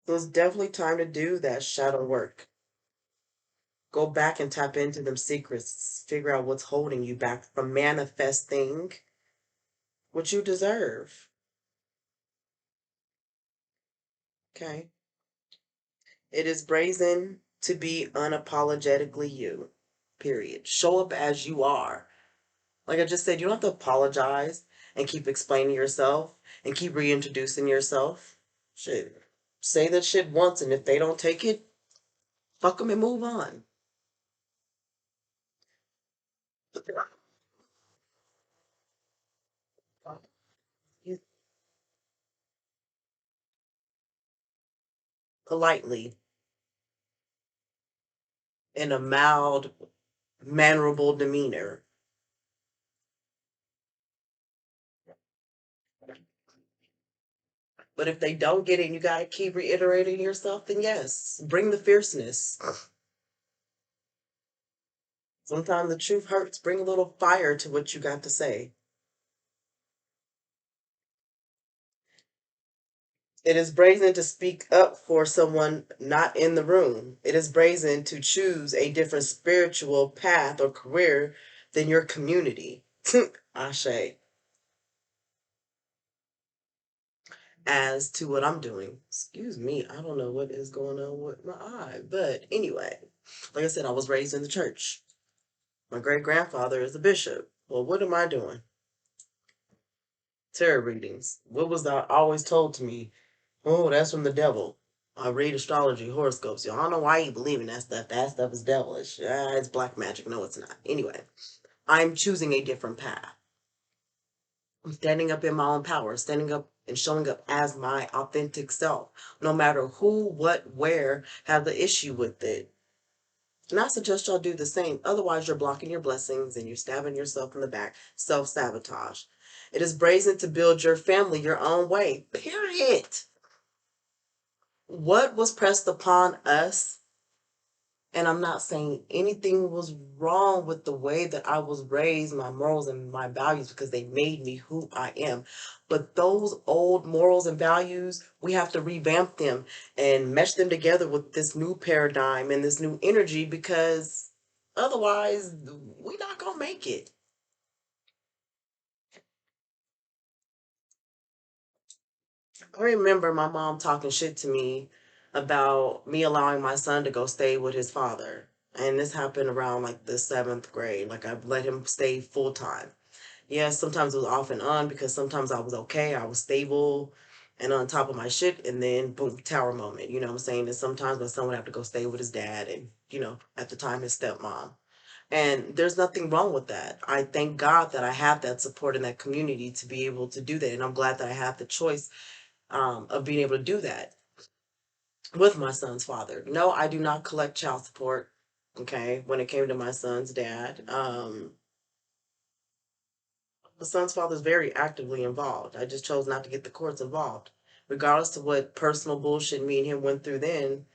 So it's definitely time to do that shadow work. Go back and tap into them secrets. Figure out what's holding you back from manifesting what you deserve. Okay. It is brazen to be unapologetically you. Period. Show up as you are. Like I just said, you don't have to apologize and keep explaining yourself and keep reintroducing yourself. Shit. Say that shit once, and if they don't take it, fuck them and move on. Politely, in a mild, mannerable demeanor. But if they don't get it and you gotta keep reiterating yourself, then yes, bring the fierceness. Sometimes the truth hurts. Bring a little fire to what you got to say. It is brazen to speak up for someone not in the room. It is brazen to choose a different spiritual path or career than your community. Ashe. As to what I'm doing. Excuse me, I don't know what is going on with my eye. But anyway, like I said, I was raised in the church. My great grandfather is a bishop. Well, what am I doing? Tarot readings. What was that always told to me? Oh, that's from the devil. I read astrology, horoscopes. Y'all don't know why you believe in that stuff. That stuff is devilish. It's black magic. No, it's not. Anyway, I'm choosing a different path. I'm standing up in my own power, standing up and showing up as my authentic self. No matter who, what, where have the issue with it. And I suggest y'all do the same. Otherwise, you're blocking your blessings and you're stabbing yourself in the back. Self-sabotage. It is brazen to build your family your own way. Period. What was pressed upon us, and I'm not saying anything was wrong with the way that I was raised, my morals and my values, because they made me who I am. But those old morals and values, we have to revamp them and mesh them together with this new paradigm and this new energy, because otherwise, we're not going to make it. I remember my mom talking shit to me about me allowing my son to go stay with his father. And this happened around like the seventh grade. Like I let him stay full time. Yes, sometimes it was off and on because sometimes I was okay, I was stable and on top of my shit, and then boom, tower moment. You know what I'm saying? And sometimes my son would have to go stay with his dad and, at the time his stepmom. And there's nothing wrong with that. I thank God that I have that support in that community to be able to do that. And I'm glad that I have the choice of being able to do that with my son's father. No, I do not collect child support. Okay, when it came to my son's dad, the son's father is very actively involved. I just chose not to get the courts involved. Regardless of what personal bullshit me and him went through then,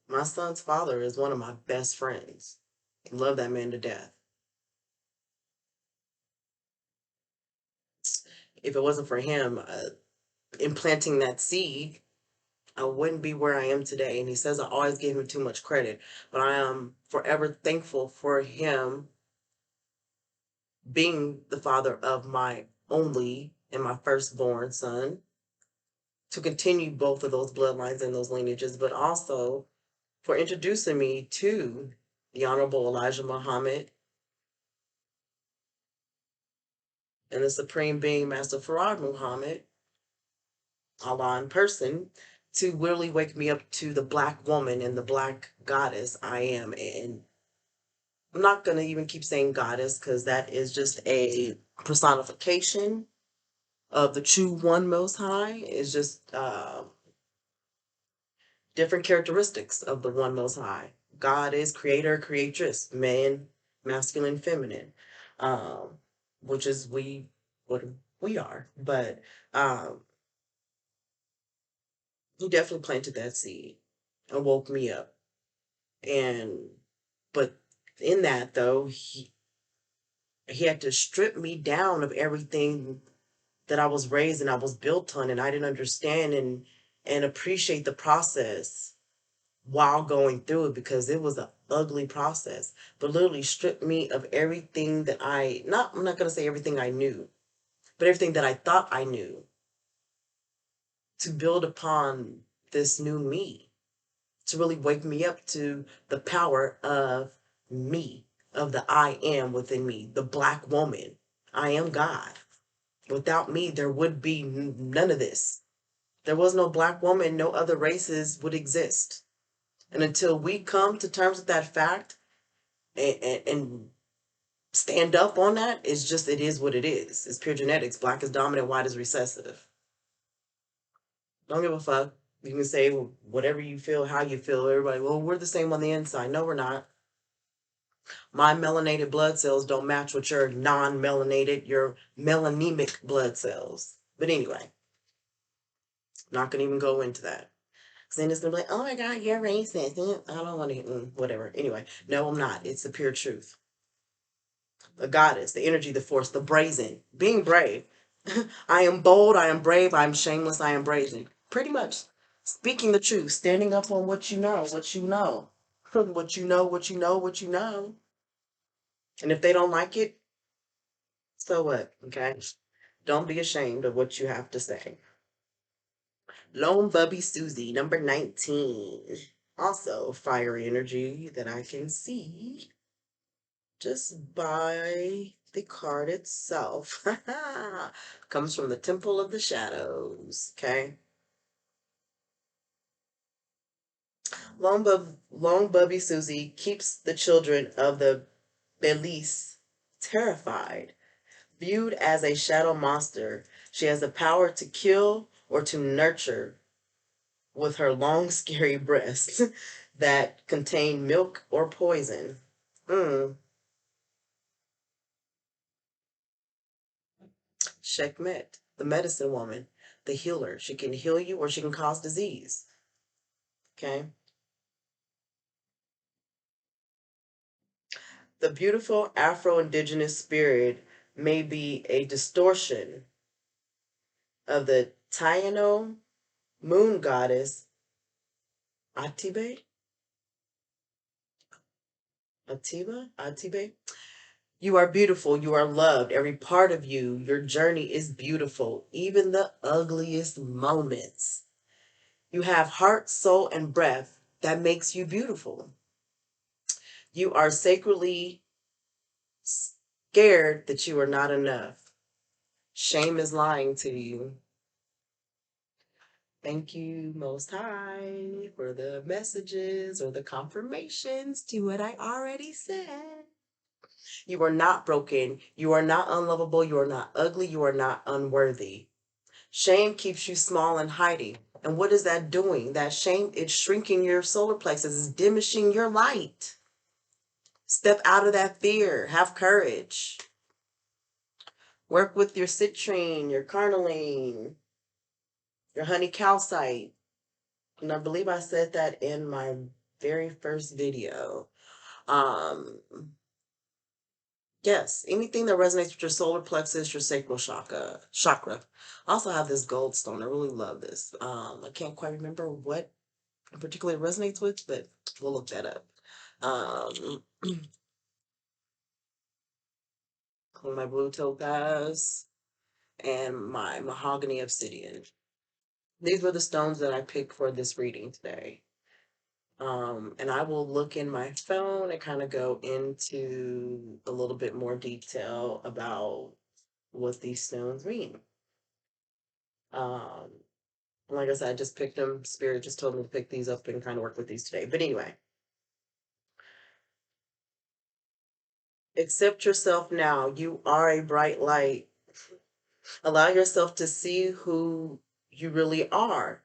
my son's father is one of my best friends. Love that man to death. If it wasn't for him implanting that seed, I wouldn't be where I am today. And he says I always give him too much credit, but I am forever thankful for him being the father of my only and my firstborn son, to continue both of those bloodlines and those lineages, but also for introducing me to the Honorable Elijah Muhammad, and the Supreme Being, Master Farad Muhammad, Allah in person, to literally wake me up to the black woman and the black goddess I am. And I'm not going to even keep saying goddess because that is just a personification of the true one most high. It's just different characteristics of the one most high. God is creator, creatress, man, masculine, feminine, um, which is what we are. But um, he definitely planted that seed and woke me up. And but in that though, he had to strip me down of everything that I was raised and I was built on, and I didn't understand and appreciate the process while going through it, because it was an ugly process, but literally stripped me of everything that I'm not going to say everything I knew, but everything that I thought I knew, to build upon this new me, to really wake me up to the power of me, of the I am within me, the black woman. I am God. Without me, there would be none of this. There was no black woman, no other races would exist. And until we come to terms with that fact and stand up on that, it's just, it is what it is. It's pure genetics. Black is dominant, white is recessive. Don't give a fuck. You can say whatever you feel, how you feel. Everybody, well, we're the same on the inside. No, we're not. My melanated blood cells don't match with your non-melanated, your melanemic blood cells. But anyway, not gonna even go into that. Then it's gonna be like, oh my God, you're racist. I don't want to, whatever. Anyway, no, I'm not. It's the pure truth. The goddess, the energy, the force, the brazen, being brave. I am bold, I am brave, I am shameless, I am brazen. Pretty much speaking the truth, standing up on what you know, what you know, what you know, what you know, what you know. And if they don't like it, so what? Okay. Don't be ashamed of what you have to say. Lone Bubby Susie, number 19. Also, fiery energy that I can see just by the card itself. Comes from the Temple of the Shadows. Okay. Long Bubby Susie keeps the children of the Belize terrified. Viewed as a shadow monster, she has the power to kill or to nurture with her long, scary breasts that contain milk or poison. Mm. Checkmate. The medicine woman, the healer. She can heal you or she can cause disease. Okay. The beautiful Afro-Indigenous spirit may be a distortion of the Taino moon goddess Atibe. Atibe. You are beautiful. You are loved. Every part of you, your journey is beautiful. Even the ugliest moments. You have heart, soul, and breath that makes you beautiful. You are sacredly scared that you are not enough. Shame is lying to you. Thank you, Most High, for the messages or the confirmations to what I already said. You are not broken. You are not unlovable. You are not ugly. You are not unworthy. Shame keeps you small and hiding. And what is that doing? That shame, it's shrinking your solar plexus, it's diminishing your light. Step out of that fear. Have courage. Work with your citrine, your carnelian, your honey calcite. And I believe I said that in my very first video. Um, yes, anything that resonates with your solar plexus, your sacral chakra. I also have this gold stone. I really love this. I can't quite remember what it particularly resonates with, but we'll look that up. Um, my blue topaz and my mahogany obsidian. These were the stones that I picked for this reading today. And I will look in my phone and kind of go into a little bit more detail about what these stones mean. Um, like I said, I just picked them. Spirit just told me to pick these up and kind of work with these today. But anyway, accept yourself now. You are a bright light. Allow yourself to see who you really are.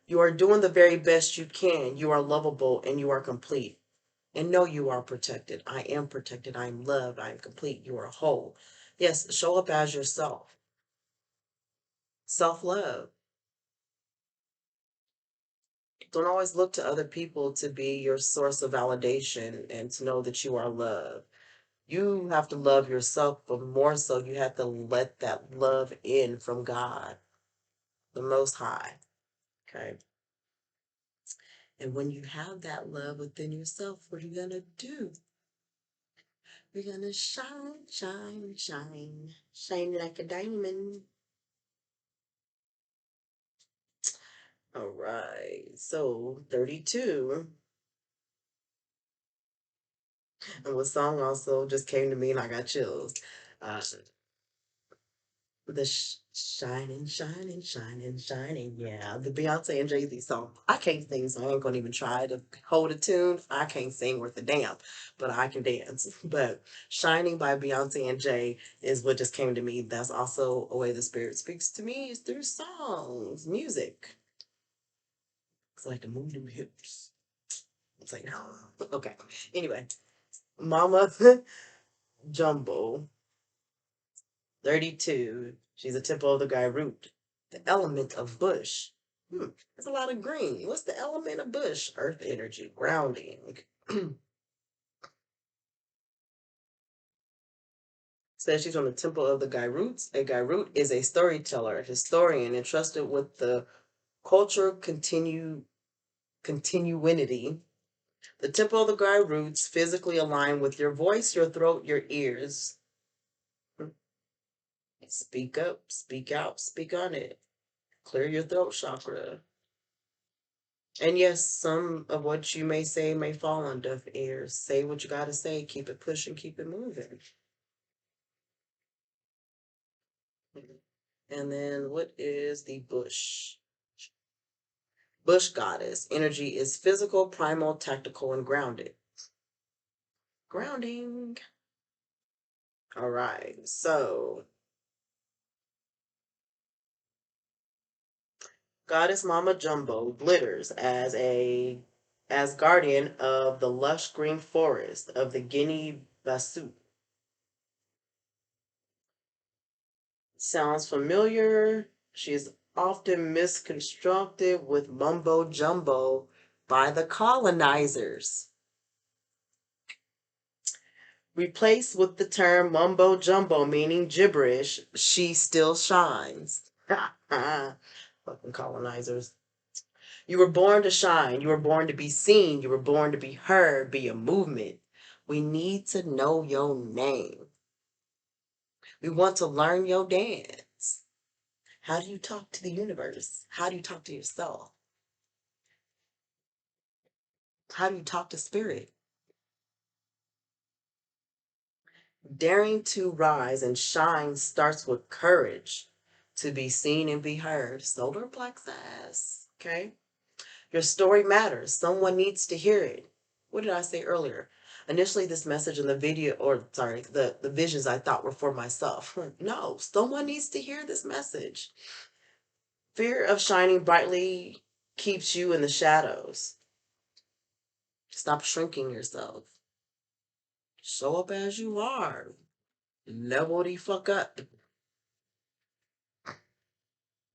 You are doing the very best you can. You are lovable and you are complete. And know you are protected. I am protected. I am loved. I am complete. You are whole. Yes, show up as yourself. Self love. Don't always look to other people to be your source of validation and to know that you are loved. You have to love yourself, but more so, you have to let that love in from God, the Most High. Okay. And when you have that love within yourself, what are you going to do? You're going to shine, shine, shine, shine like a diamond. All right. So 32. And what song also just came to me and I got chills. Uh, the shining, shining, shining, shining. Yeah, the Beyonce and Jay-Z song. I can't sing, so I ain't gonna even try to hold a tune. I can't sing worth a damn, but I can dance. But Shining by Beyonce and Jay is what just came to me. That's also a way the spirit speaks to me is through songs, music. It's like to move them hips. It's like, no. Okay. Anyway, Mama Jumbo 32. She's a temple of the guy root. The element of bush. There's a lot of green. What's the element of bush? Earth energy, grounding. Says she's from the temple of the guy roots. A guy root is a storyteller, historian, entrusted with the culture continuity. The temple of the guy roots physically align with your voice, your throat, your ears. Speak up, speak out, speak on it. Clear your throat chakra. And yes, some of what you may say may fall on deaf ears. Say what you got to say. Keep it pushing, keep it moving. And then what is the bush? Bush goddess. Energy is physical, primal, tactical, and grounded. Grounding. All right. So, Goddess Mama Jumbo glitters as guardian of the lush green forest of the Guinea Bissau. Sounds familiar. She is often misconstructed with mumbo jumbo by the colonizers. Replaced with the term mumbo jumbo, meaning gibberish, she still shines. Fucking colonizers. You were born to shine. You were born to be seen. You were born to be heard, be a movement. We need to know your name. We want to learn your dance. How do you talk to the universe? How do you talk to yourself? How do you talk to spirit? Daring to rise and shine starts with courage to be seen and be heard. Solar plexus. Okay. Your story matters. Someone needs to hear it. What did I say earlier? Initially, this message in the video, or sorry, the visions I thought were for myself. No, someone needs to hear this message. Fear of shining brightly keeps you in the shadows. Stop shrinking yourself. Show up as you are. Level the fuck up.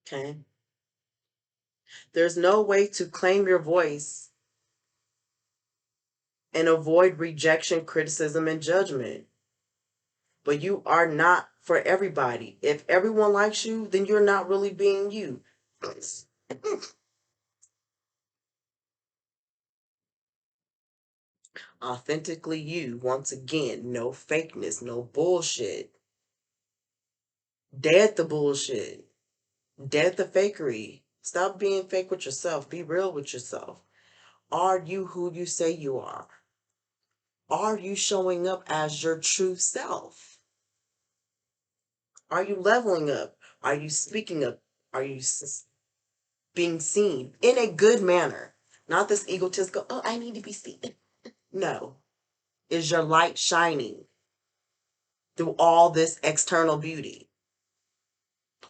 Okay? There's no way to claim your voice and avoid rejection, criticism, and judgment. But you are not for everybody. If everyone likes you, then you're not really being you. Authentically you, once again, no fakeness, no bullshit. Dead the bullshit. Dead the fakery. Stop being fake with yourself. Be real with yourself. Are you who you say you are? Are you showing up as your true self? Are you leveling up? Are you speaking up? Are you being seen in a good manner? Not this egotistical, oh, I need to be seen. No. Is your light shining through all this external beauty?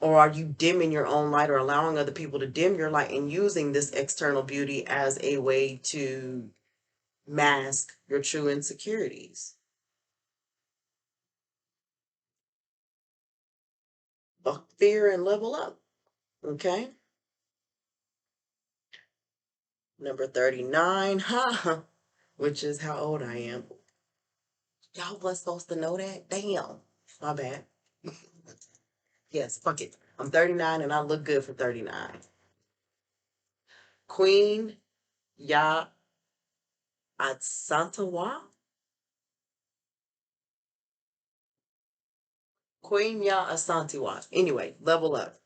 Or are you dimming your own light or allowing other people to dim your light and using this external beauty as a way to mask your true insecurities? Buck fear and level up. Okay. Number 39, ha, which is how old I am. Y'all was supposed to know that? Damn. My bad. Yes, fuck it. I'm 39 and I look good for 39. Queen Ya Atsantawa? Queen Ya Asantiwa. Anyway, level up.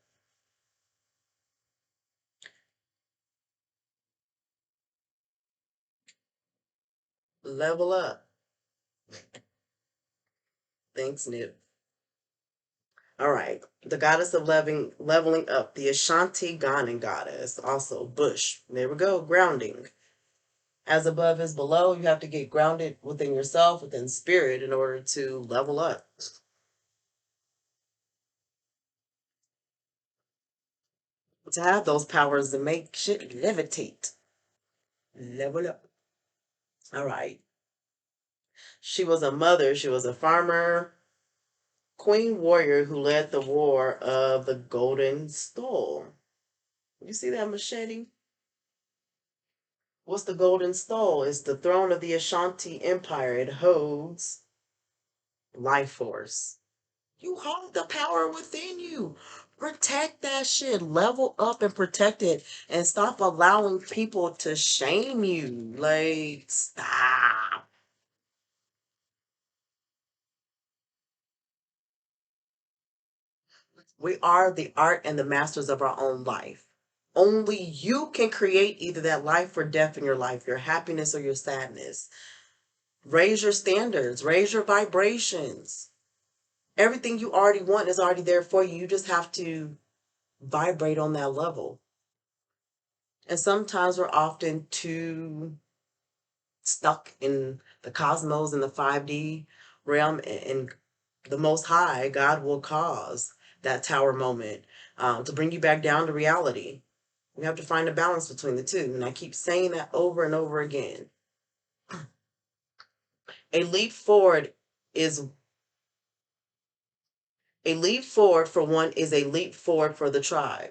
Level up. Thanks, Nip. All right. The goddess of leveling up, the Ashanti Ghanan goddess, also Bush. There we go, grounding. As above is below, you have to get grounded within yourself, within spirit, in order to level up. To have those powers to make shit levitate. Level up. All right. She was a mother, she was a farmer, queen warrior who led the war of the Golden Stole. You see that machete? What's the Golden Stole? It's the throne of the Ashanti Empire. It holds life force. You hold the power within you. Protect that shit. Level up and protect it. And stop allowing people to shame you. Like, stop. We are the art and the masters of our own life. Only you can create either that life or death in your life, your happiness or your sadness. Raise your standards, raise your vibrations. Everything you already want is already there for you. You just have to vibrate on that level. And sometimes we're often too stuck in the cosmos and the 5D realm, and the Most High, God, will cause that tower moment to bring you back down to reality. We have to find a balance between the two. And I keep saying that over and over again. A leap forward is a leap forward for one is a leap forward for the tribe.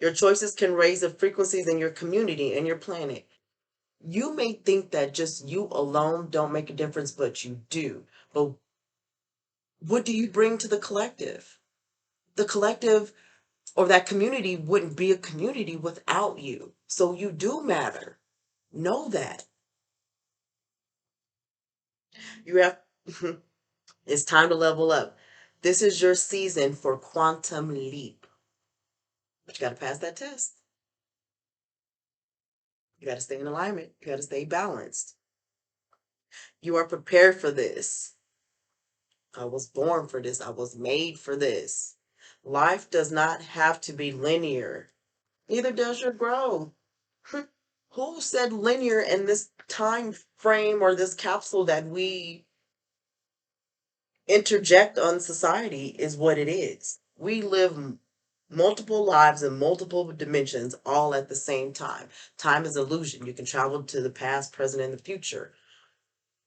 Your choices can raise the frequencies in your community and your planet. You may think that just you alone don't make a difference, but you do. But what do you bring to the collective? The collective or that community wouldn't be a community without you. So you do matter. Know that. You have it's time to level up. This is your season for quantum leap. But you got to pass that test. You got to stay in alignment. You got to stay balanced. You are prepared for this. I was born for this. I was made for this. Life does not have to be linear. Neither does your growth. Who said linear in this time frame or this capsule that we interject on society is what it is? We live multiple lives in multiple dimensions all at the same time. Time is illusion. You can travel to the past, present, and the future,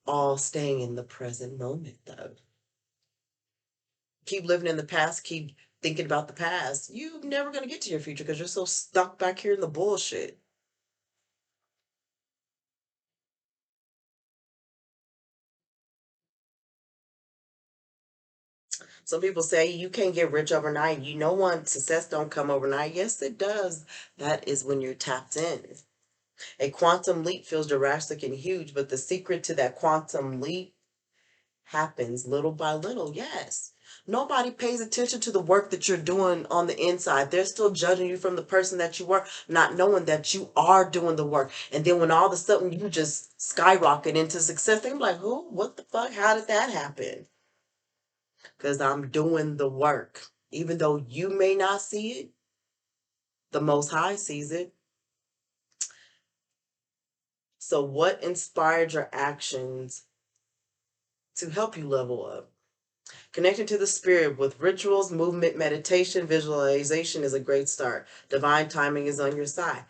all staying in the present moment, though. Keep living in the past, keep thinking about the past. You're never going to get to your future because you're so stuck back here in the bullshit. Some people say you can't get rich overnight. You know, one success don't come overnight. Yes, it does. That is when you're tapped in. A quantum leap feels drastic and huge, but the secret to that quantum leap happens little by little. Yes. Nobody pays attention to the work that you're doing on the inside. They're still judging you from the person that you were, not knowing that you are doing the work. And then when all of a sudden you just skyrocket into success, they're like, who? What the fuck? How did that happen? because I'm doing the work. Even though you may not see it, the Most High sees it. So, what inspired your actions to help you level up? Connecting to the spirit with rituals, movement, meditation, visualization is a great start. Divine timing is on your side.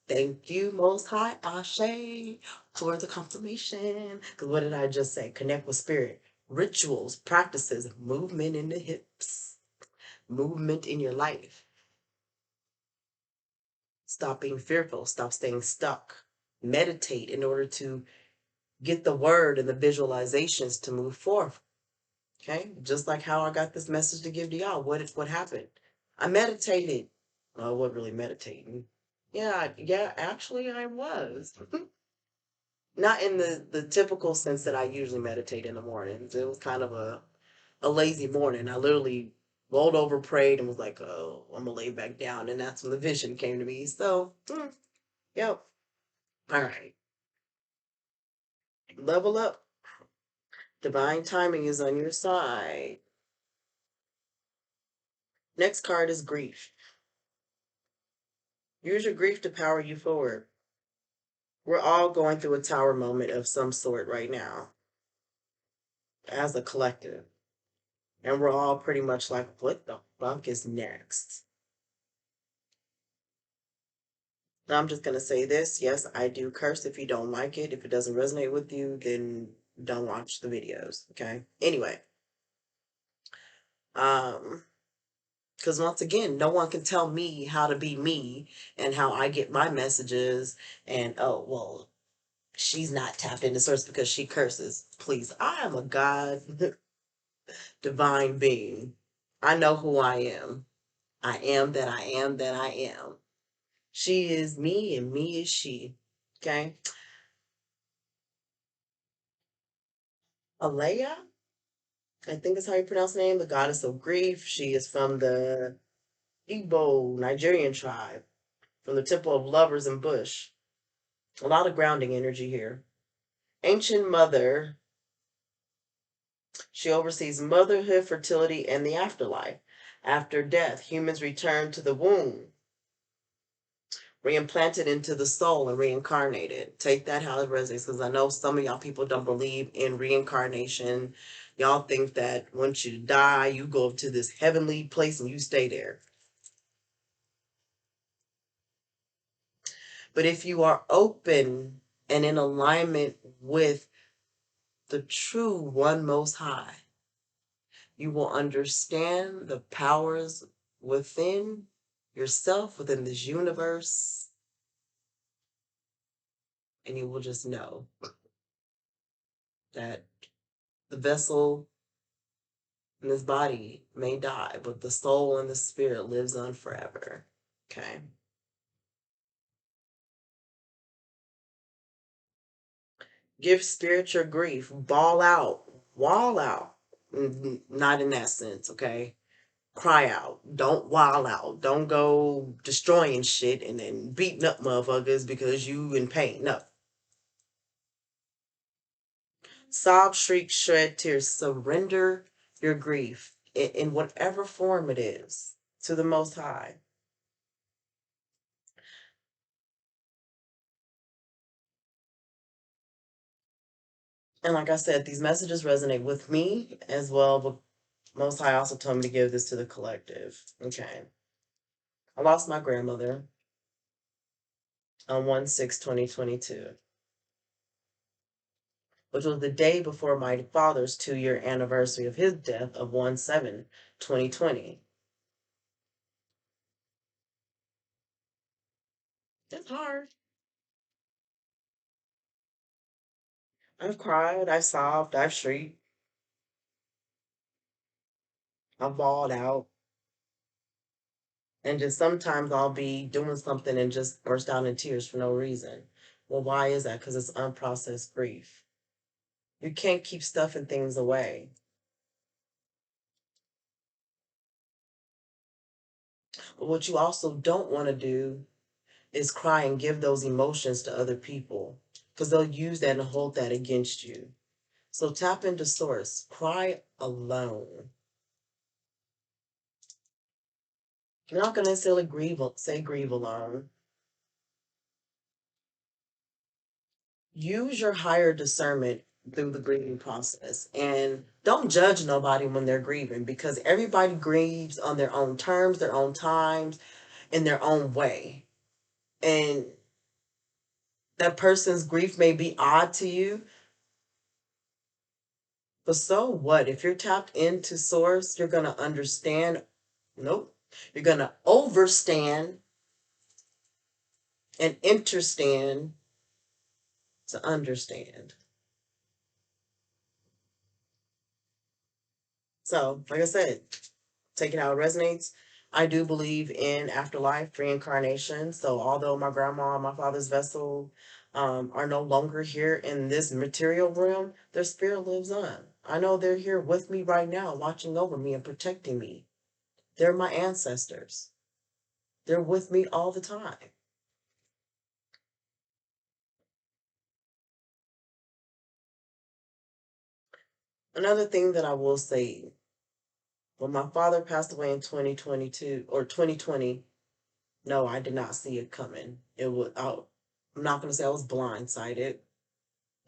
Thank you, Most High Ashe, for the confirmation. Because what did I just say? Connect with spirit. Rituals, practices, movement in the hips, movement in your life. Stop being fearful. Stop staying stuck. Meditate in order to get the word and the visualizations to move forth. Okay, just like how I got this message to give to y'all. What happened? I meditated. Well, I wasn't really meditating. Yeah, actually I was. Not in the typical sense that I usually meditate in the mornings. It was kind of a lazy morning. I literally rolled over, prayed, and was like, oh, I'm gonna lay back down. And that's when the vision came to me. So, yep. All right. Level up. Divine timing is on your side. Next card is grief. Use your grief to power you forward. We're all going through a tower moment of some sort right now as a collective. And we're all pretty much like, what the fuck is next? Now, I'm just going to say this. Yes, I do curse if you don't like it. If it doesn't resonate with you, then don't watch the videos. Okay. Anyway, um, because once again, no one can tell me how to be me and how I get my messages. And oh, well, she's not tapped into source because she curses. Please, I am a God divine being. I know who I am. I am that I am that I am. She is me and me is she. Okay? Alea, I think is how you pronounce the name, the goddess of grief. She is from the Igbo Nigerian tribe, from the temple of lovers and bush. A lot of grounding energy here. Ancient mother, she oversees motherhood, fertility, and the afterlife. After death, humans return to the womb, reimplanted into the soul and reincarnated. Take that how it resonates, because I know some of y'all people don't believe in reincarnation. Y'all think that once you die, you go up to this heavenly place and you stay there. But if you are open and in alignment with the true one most high, you will understand the powers within yourself, within this universe, and you will just know that the vessel and this body may die, but the soul and the spirit lives on forever. Okay. Give spirit your grief. Bawl out. Wall out. Not in that sense, okay? Cry out. Don't wall out. Don't go destroying shit and then beating up motherfuckers because you in pain. No. Sob, shriek, shred, tears. Surrender your grief in whatever form it is to the Most High. And like I said, these messages resonate with me as well, but Most High also told me to give this to the collective. Okay. I lost my grandmother on 1/6/2022, which was the day before my father's 2-year anniversary of his death of 1/7/2020. It's hard. I've cried, I've sobbed, I've shrieked, I've bawled out. And just sometimes I'll be doing something and just burst out in tears for no reason. Well, why is that? Because it's unprocessed grief. You can't keep stuffing things away. But what you also don't want to do is cry and give those emotions to other people because they'll use that and hold that against you. So tap into source. Cry alone. You're not gonna necessarily say grieve alone. Use your higher discernment through the grieving process, and don't judge nobody when they're grieving, because everybody grieves on their own terms, their own times, in their own way. And that person's grief may be odd to you, but so what? If you're tapped into source, you're going to understand. Nope. You're going to overstand and understand to understand. So, like I said, take it how it resonates. I do believe in afterlife, reincarnation. So, although my grandma and my father's vessel are no longer here in this material realm, their spirit lives on. I know they're here with me right now, watching over me and protecting me. They're my ancestors. They're with me all the time. Another thing that I will say, when my father passed away in 2022 or 2020, no, I did not see it coming. I'm not going to say I was blindsided.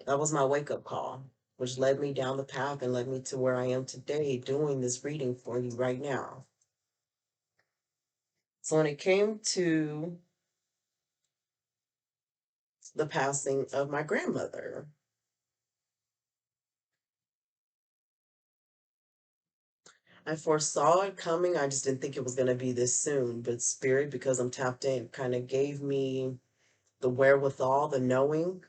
That was my wake up call, which led me down the path and led me to where I am today doing this reading for you right now. So, when it came to the passing of my grandmother, I foresaw it coming. I just didn't think it was going to be this soon. But Spirit, because I'm tapped in, kind of gave me the wherewithal, the knowing,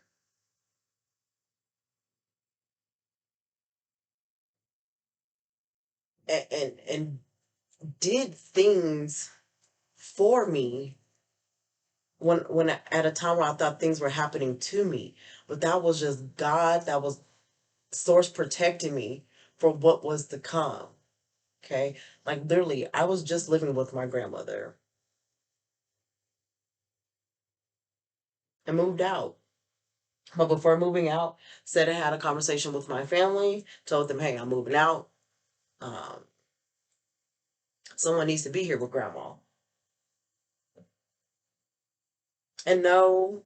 and did things for me when at a time when I thought things were happening to me. But that was just God. That was source protecting me for what was to come. Okay. Like literally, I was just living with my grandmother. I moved out. But before moving out, said I had a conversation with my family, told them, hey, I'm moving out. Um, Someone needs to be here with grandma. And no,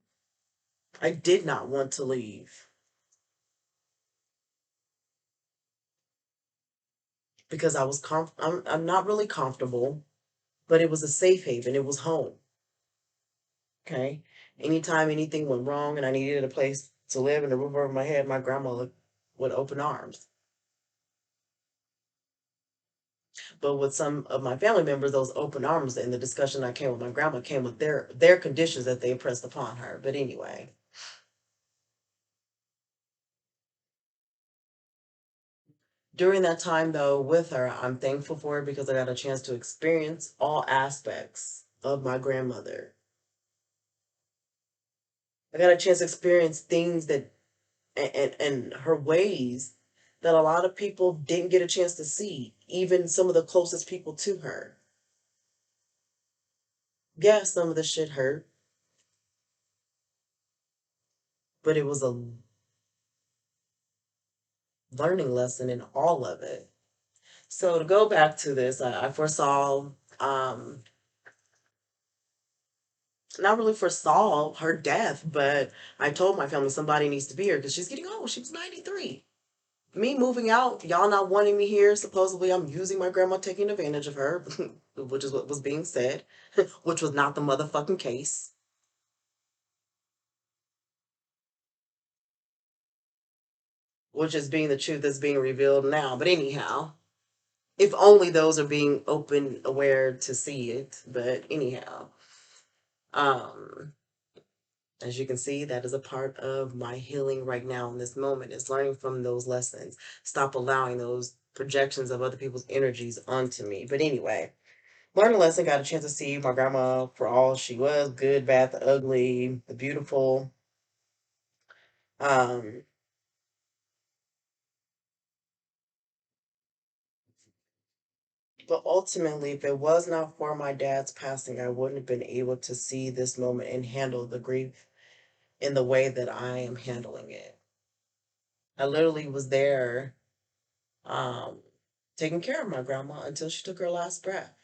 I did not want to leave because I'm not really comfortable, but it was a safe haven. It was home. Okay. Anytime anything went wrong and I needed a place to live and a roof over my head, my grandma would open arms. But with some of my family members, those open arms and the discussion I came with my grandma came with their conditions that they impressed upon her. But anyway, during that time though with her, I'm thankful for it because I got a chance to experience all aspects of my grandmother. I got a chance to experience things that and her ways that a lot of people didn't get a chance to see, even some of the closest people to her. Yeah, some of the shit hurt, but it was a learning lesson in all of it. So to go back to this, I foresaw, um, not really foresaw her death, but I told my family somebody needs to be here because she's getting old. She was 93. Me moving out, y'all not wanting me here. Supposedly, I'm using my grandma, taking advantage of her, which is what was being said, which was not the motherfucking case, which is being the truth that's being revealed now. But anyhow, if only those are being open, aware to see it. But anyhow, um, as you can see, that is a part of my healing right now in this moment, is learning from those lessons. Stop allowing those projections of other people's energies onto me. But anyway, learned a lesson, got a chance to see my grandma for all she was, good, bad, the ugly, the beautiful. Um, but ultimately, if it was not for my dad's passing, I wouldn't have been able to see this moment and handle the grief in the way that I am handling it. I literally was there, um, taking care of my grandma until she took her last breath.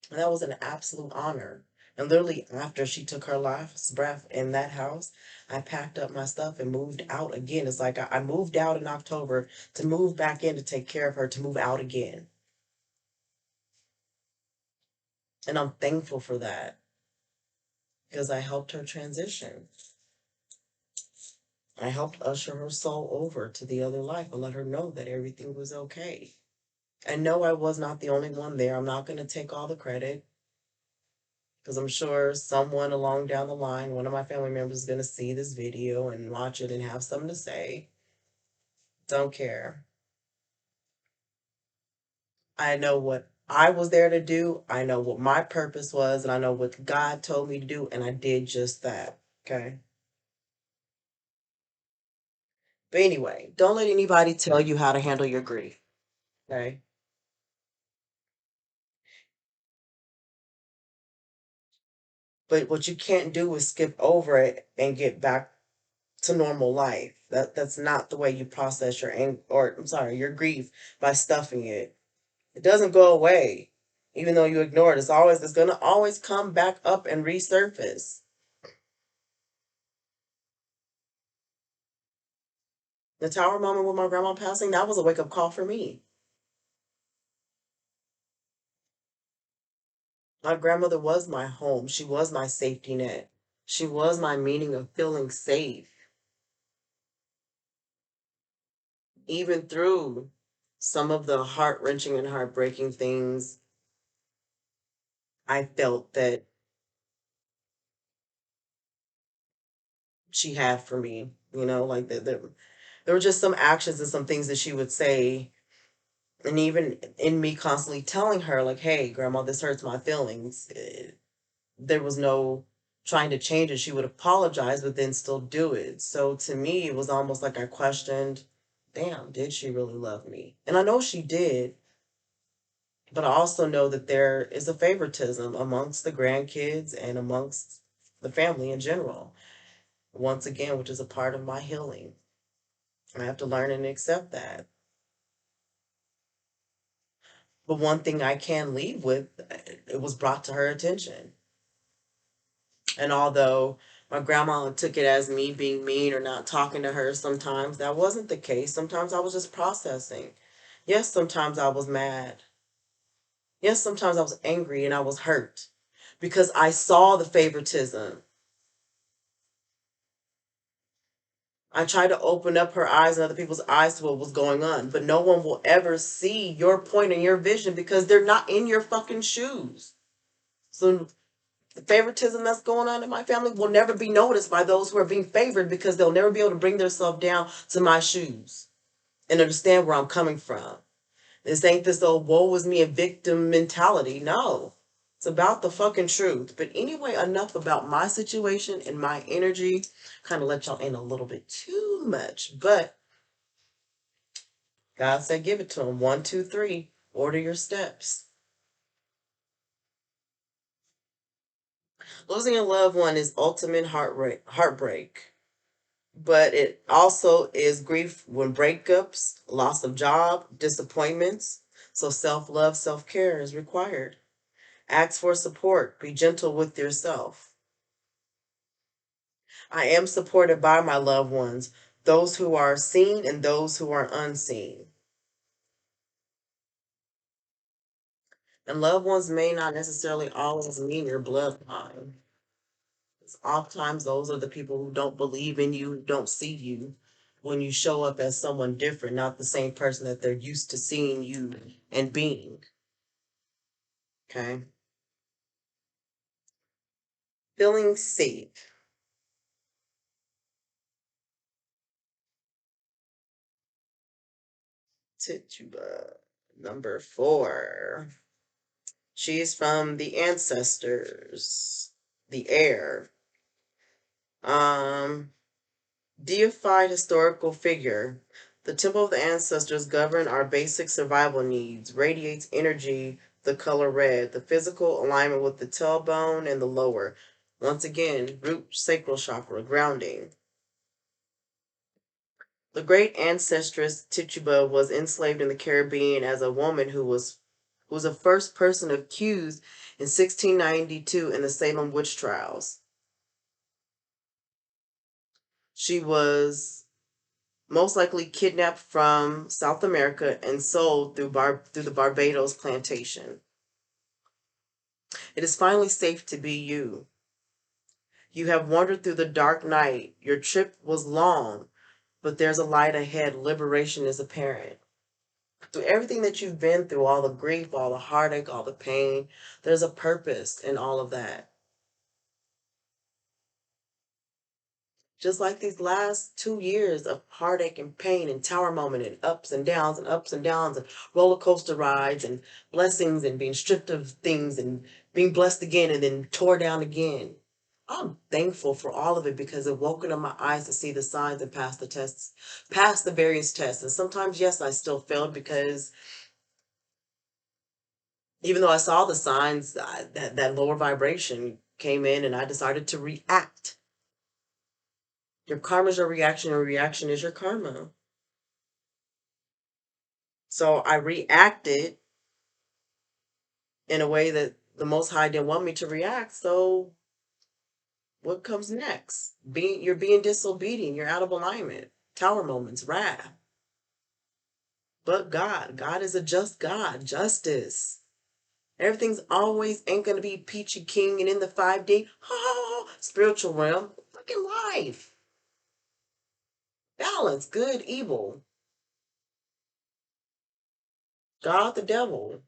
And that was an absolute honor. And literally after she took her last breath in that house, I packed up my stuff and moved out again. It's like I moved out in October to move back in to take care of her, to move out again. And I'm thankful for that because I helped her transition. I helped usher her soul over to the other life and let her know that everything was okay. And no, I was not the only one there. I'm not going to take all the credit because I'm sure someone along down the line, one of my family members, is going to see this video and watch it and have something to say. Don't care. I know what I was there to do. I know what my purpose was, and I know what God told me to do, and I did just that. Okay. But anyway, don't let anybody tell you how to handle your grief. Okay. But what you can't do is skip over it and get back to normal life. That's not the way you process your anger, or I'm sorry, your grief, by stuffing it. It doesn't go away, even though you ignore it. It's gonna always come back up and resurface. The tower moment with my grandma passing, that was a wake up call for me. My grandmother was my home. She was my safety net. She was my meaning of feeling safe. Even through some of the heart wrenching and heartbreaking things, I felt that she had for me. Like there were just some actions and some things that she would say. And even in me constantly telling her, like, hey, grandma, this hurts my feelings, there was no trying to change it. She would apologize, but then still do it. So to me, it was almost like I questioned, damn, did she really love me? And I know she did, but I also know that there is a favoritism amongst the grandkids and amongst the family in general. Once again, which is a part of my healing. I have to learn and accept that. But one thing I can leave with, it was brought to her attention. And although my grandma took it as me being mean or not talking to her sometimes, that wasn't the case. Sometimes I was just processing. Yes, sometimes I was mad. Yes, sometimes I was angry and I was hurt because I saw the favoritism. I tried to open up her eyes and other people's eyes to what was going on, but no one will ever see your point and your vision because they're not in your fucking shoes. So the favoritism that's going on in my family will never be noticed by those who are being favored because they'll never be able to bring themselves down to my shoes and understand where I'm coming from. This ain't this old woe is me a victim mentality. No. It's about the fucking truth. But anyway, enough about my situation and my energy. Kind of let y'all in a little bit too much. But God said give it to him. 1, 2, 3. Order your steps. Losing a loved one is ultimate heartbreak. But it also is grief when breakups, loss of job, disappointments. So self love, self care is required. Ask for support. Be gentle with yourself. I am supported by my loved ones, those who are seen and those who are unseen. And loved ones may not necessarily always mean your bloodline. Oftentimes, those are the people who don't believe in you, who don't see you when you show up as someone different, not the same person that they're used to seeing you and being. Okay? Feeling safe. Tituba. Number 4. She's from the ancestors, the air. Um, Deified historical figure. The temple of the ancestors govern our basic survival needs, radiates energy, the color red, the physical alignment with the tailbone and the lower. Once again, root sacral chakra, grounding. The great ancestress Tituba was enslaved in the Caribbean as a woman who was who was the first person accused in 1692 in the Salem witch trials. She was most likely kidnapped from South America and sold through the Barbados plantation. It is finally safe to be you. You have wandered through the dark night. Your trip was long, but there's a light ahead. Liberation is apparent. Through everything that you've been through, all the grief, all the heartache, all the pain, there's a purpose in all of that. Just like these last 2 years of heartache and pain and tower moment and ups and downs and roller coaster rides and blessings and being stripped of things and being blessed again and then tore down again. I'm thankful for all of it because it woke up my eyes to see the signs and pass the tests, pass the various tests. And sometimes, yes, I still failed because even though I saw the signs, that lower vibration came in and I decided to react. Your karma is your reaction, and reaction is your karma. So I reacted in a way that the Most High didn't want me to react. So what comes next? You're being disobedient. You're out of alignment. Tower moments, wrath. But God is a just God. Justice. Everything's always ain't gonna be peachy king and in the 5D spiritual realm. Fucking life. Balance, good, evil. God, the devil.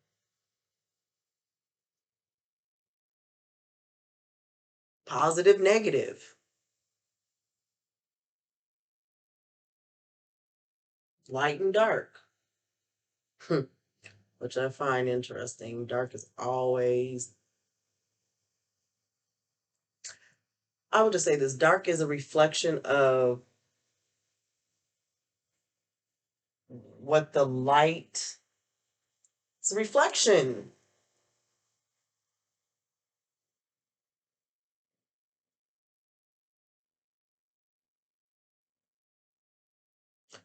Positive, negative. Light and dark. Which I find interesting. Dark is always, I would just say this, dark is a reflection of what the light, it's a reflection.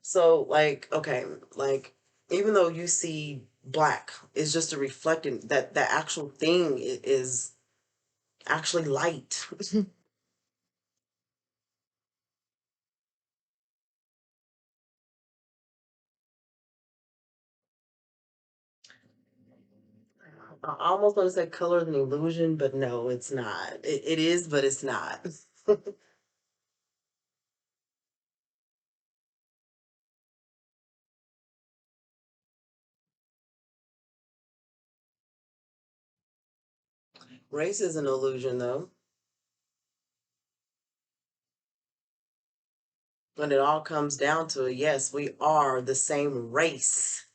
So, like, okay, like, even though you see black, it's just a reflecting that the actual thing is actually light. I almost want to say color is an illusion, but no, it's not. It is, but it's not. Race is an illusion, though. When it all comes down to it, yes, we are the same race,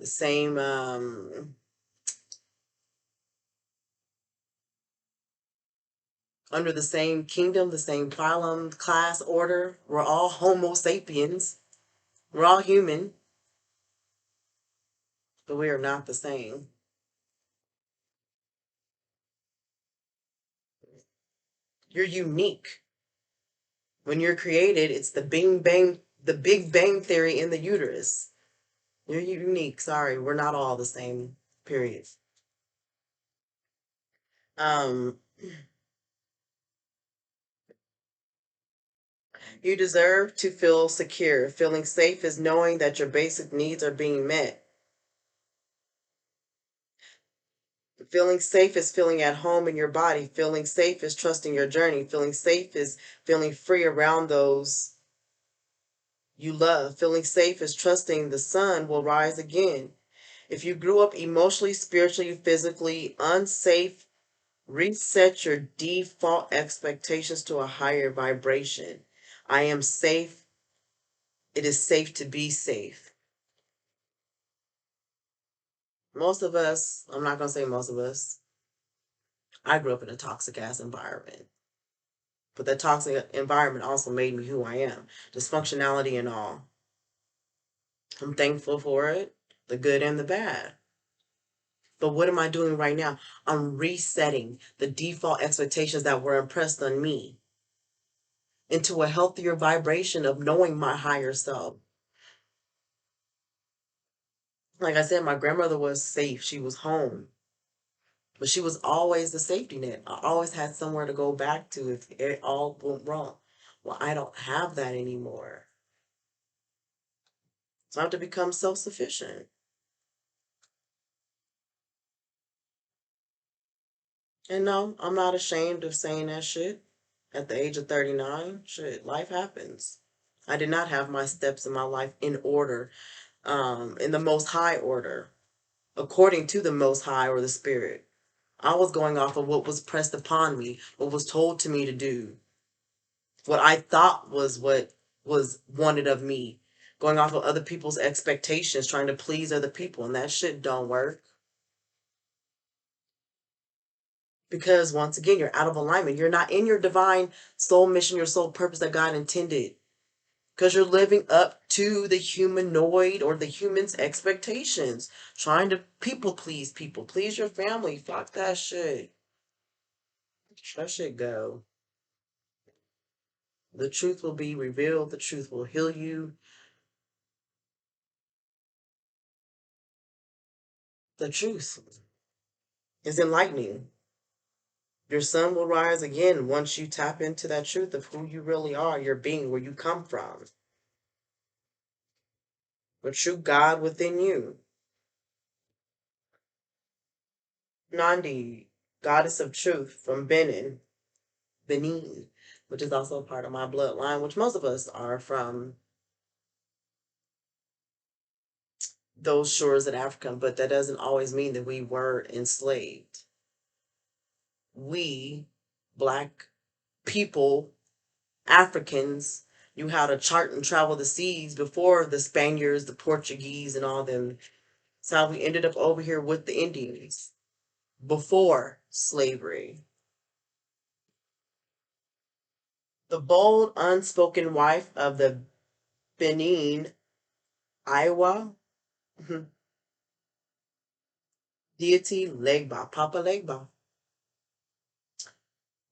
the same, under the same kingdom, the same phylum, class, order. We're all Homo sapiens. We're all human, but we are not the same. You're unique. When you're created, it's the Big Bang theory in the uterus. You're unique. Sorry, we're not all the same. Period. Um, you deserve to feel secure. Feeling safe is knowing that your basic needs are being met. Feeling safe is feeling at home in your body. Feeling safe is trusting your journey. Feeling safe is feeling free around those you love. Feeling safe is trusting the sun will rise again. If you grew up emotionally, spiritually, physically unsafe, reset your default expectations to a higher vibration. I am safe. It is safe to be safe. Most of us, I'm not going to say most of us, I grew up in a toxic ass environment. But that toxic environment also made me who I am, dysfunctionality and all. I'm thankful for it, the good and the bad. But what am I doing right now? I'm resetting the default expectations that were impressed on me into a healthier vibration of knowing my higher self. Like I said, my grandmother was safe. She was home. But she was always the safety net. I always had somewhere to go back to if it all went wrong. Well, I don't have that anymore. So I have to become self sufficient. And no, I'm not ashamed of saying that shit. At the age of 39, shit, life happens. I did not have my steps in my life in order, in the most high order, according to the most high or the spirit. I was going off of what was pressed upon me, what was told to me to do, what I thought was what was wanted of me, going off of other people's expectations, trying to please other people, and that shit don't work. Because once again, you're out of alignment. You're not in your divine soul mission, your soul purpose that God intended. Because you're living up to the humanoid or the human's expectations, trying to people, please your family. Fuck that shit. That shit go. The truth will be revealed. The truth will heal you. The truth is enlightening. Your sun will rise again once you tap into that truth of who you really are, your being, where you come from, the true God within you. Nandi, goddess of truth from Benin, which is also a part of my bloodline, which most of us are from those shores of Africa, but that doesn't always mean that we were enslaved. We, Black people, Africans, knew how to chart and travel the seas before the Spaniards, the Portuguese, and all them. That's how we ended up over here with the Indians before slavery. The bold, unspoken wife of the Benin, Iowa deity Legba, Papa Legba,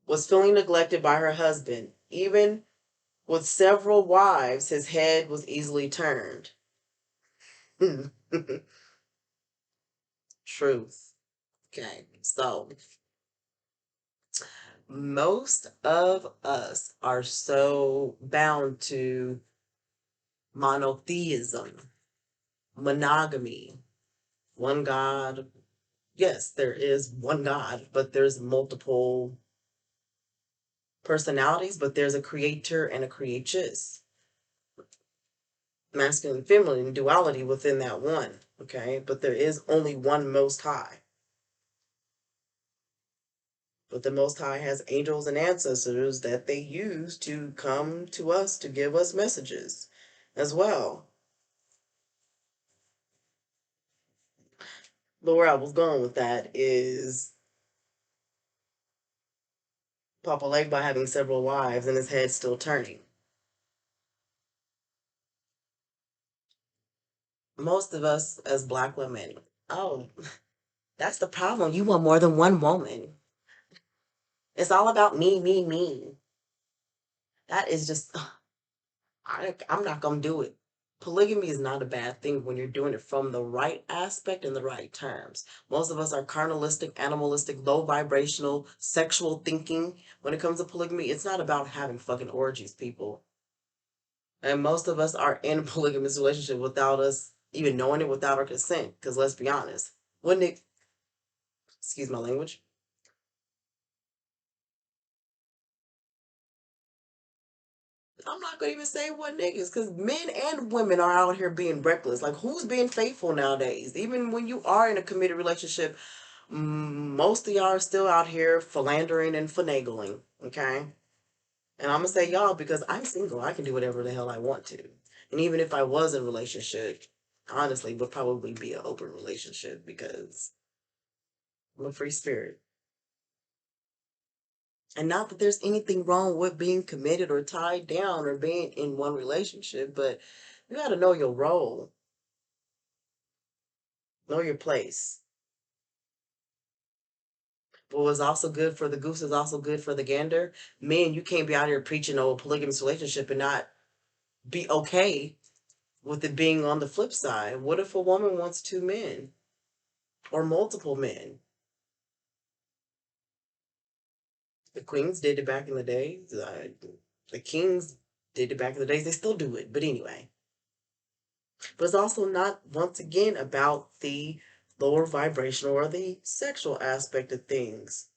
was feeling neglected by her husband. Even with several wives, his head was easily turned. Truth. Okay, so most of us are so bound to monotheism, monogamy, one God. Yes, there is one God, but there's multiple personalities, but there's a creator and a creatress, masculine and feminine duality within that one. Okay, but there is only one Most High. But the Most High has angels and ancestors that they use to come to us to give us messages as well. But where I was going with that is Papa Legba having several wives and his head still turning. Most of us as Black women, oh, that's the problem. You want more than one woman. It's all about me, me, me. That is just, I'm not going to do it. Polygamy is not a bad thing when you're doing it from the right aspect and the right terms. Most of us are carnalistic, animalistic, low vibrational, sexual thinking. When it comes to polygamy, it's not about having fucking orgies, people. And most of us are in a polygamous relationship without us even knowing it, without our consent. Because let's be honest, wouldn't it, excuse my language, I'm not gonna even say what niggas, because men and women are out here being reckless. Like, who's being faithful nowadays? Even when you are in a committed relationship, most of y'all are still out here philandering and finagling. Okay, and I'm gonna say y'all because I'm single. I can do whatever the hell I want to, and even if I was in a relationship, honestly, would probably be an open relationship because I'm a free spirit. And not that there's anything wrong with being committed or tied down or being in one relationship, but you got to know your role, know your place. But what's also good for the goose is also good for the gander. Men, you can't be out here preaching a polygamous relationship and not be okay With it being on the flip side, what if a woman wants two men or multiple men? The queens did it back in the day. The kings did it back in the days. They still do it. But anyway, but it's also not, once again, about the lower vibrational or the sexual aspect of things.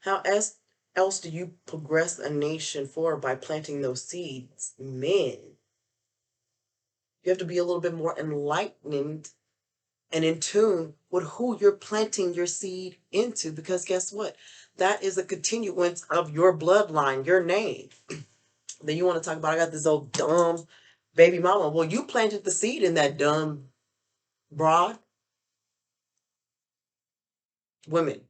How else do you progress a nation forward by planting those seeds? Men. You have to be a little bit more enlightened and in tune with who you're planting your seed into, because guess what? That is a continuance of your bloodline, your name. Then you want to talk about, I got this old dumb baby mama. Well, you planted the seed in that dumb broad. Women,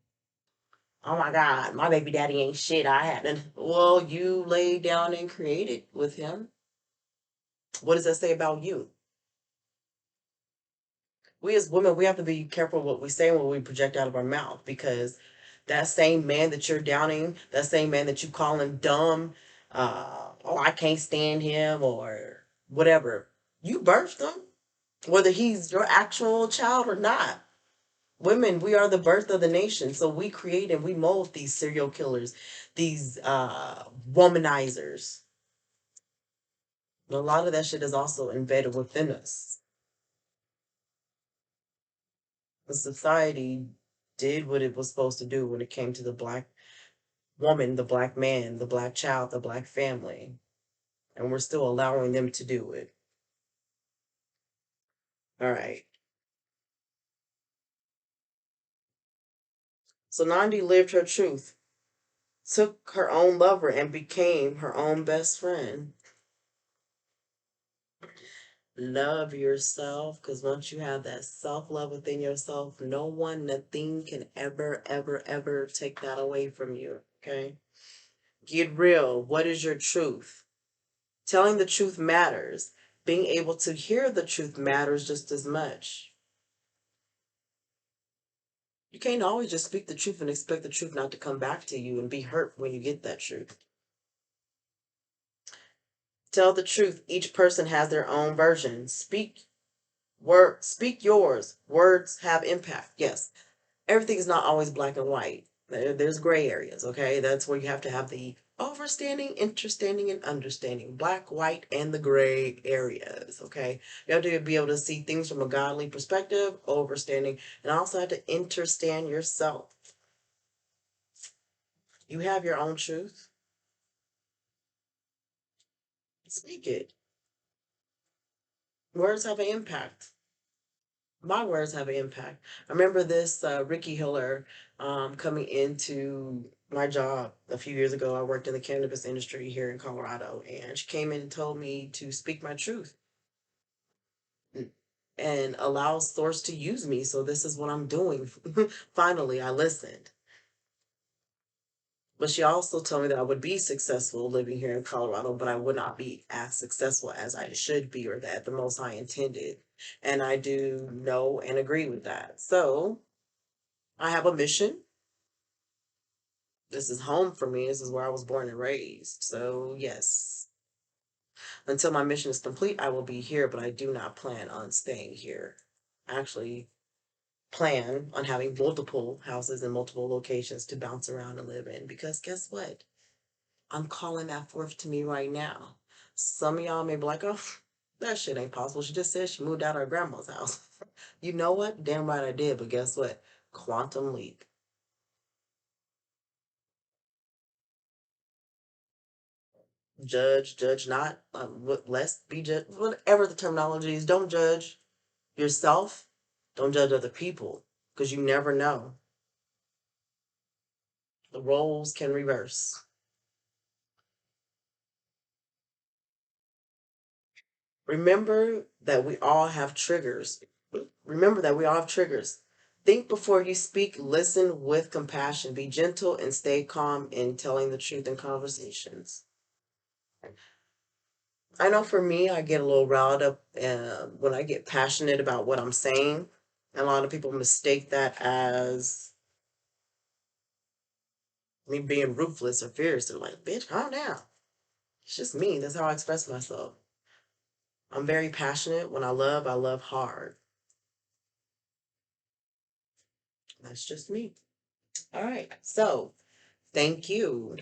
oh my God, my baby daddy ain't shit. I hadn't. Well, you laid down and created with him. What does that say about you? We as women, we have to be careful what we say and what we project out of our mouth, because that same man that you're downing, that same man that you calling dumb, oh, I can't stand him or whatever, you birthed him, whether he's your actual child or not. Women, we are the birth of the nation. So we create and we mold these serial killers, these womanizers. And a lot of that shit is also embedded within us. The society did what it was supposed to do when it came to the black woman, the black man, the black child, the black family. And we're still allowing them to do it. All right. So Nandi lived her truth, took her own lover, and became her own best friend. Love yourself, because once you have that self love within yourself, no one, nothing can ever, ever, ever take that away from you. Okay? Get real. What is your truth? Telling the truth matters. Being able to hear the truth matters just as much. You can't always just speak the truth and expect the truth not to come back to you and be hurt when you get that truth. Tell the truth. Each person has their own version. Speak yours. Words have impact. Yes. Everything is not always black and white. There's gray areas, okay? That's where you have to have the overstanding, understanding, and understanding. Black, white, and the gray areas, okay? You have to be able to see things from a godly perspective, overstanding, and also have to understand yourself. You have your own truth. Speak it. Words have an impact. My words have an impact. I remember this Ricky Hiller coming into my job a few years ago. I worked in the cannabis industry here in Colorado, and she came in and told me to speak my truth and allow Source to use me. So this is what I'm doing. Finally, I listened. But she also told me that I would be successful living here in Colorado, but I would not be as successful as I should be, or that the most I intended. And I do know and agree with that. So I have a mission. This is home for me. This is where I was born and raised. So, yes, until my mission is complete, I will be here, but I do not plan on staying here. I actually plan on having multiple houses and multiple locations to bounce around and live in, because guess what? I'm calling that forth to me right now. Some of y'all may be like, oh, that shit ain't possible. She just said she moved out of her grandma's house. You know what? Damn right I did, but guess what? Quantum leap. Judge not, less be judged, whatever the terminology is. Don't judge yourself, don't judge other people, because you never know. The roles can reverse. Remember that we all have triggers. Remember that we all have triggers. Think before you speak, listen with compassion, be gentle, and stay calm in telling the truth in conversations. I know for me, I get a little riled up when I get passionate about what I'm saying. And a lot of people mistake that as me being ruthless or fierce. They're like, bitch, calm down. It's just me. That's how I express myself. I'm very passionate. When I love hard. That's just me. All right. So thank you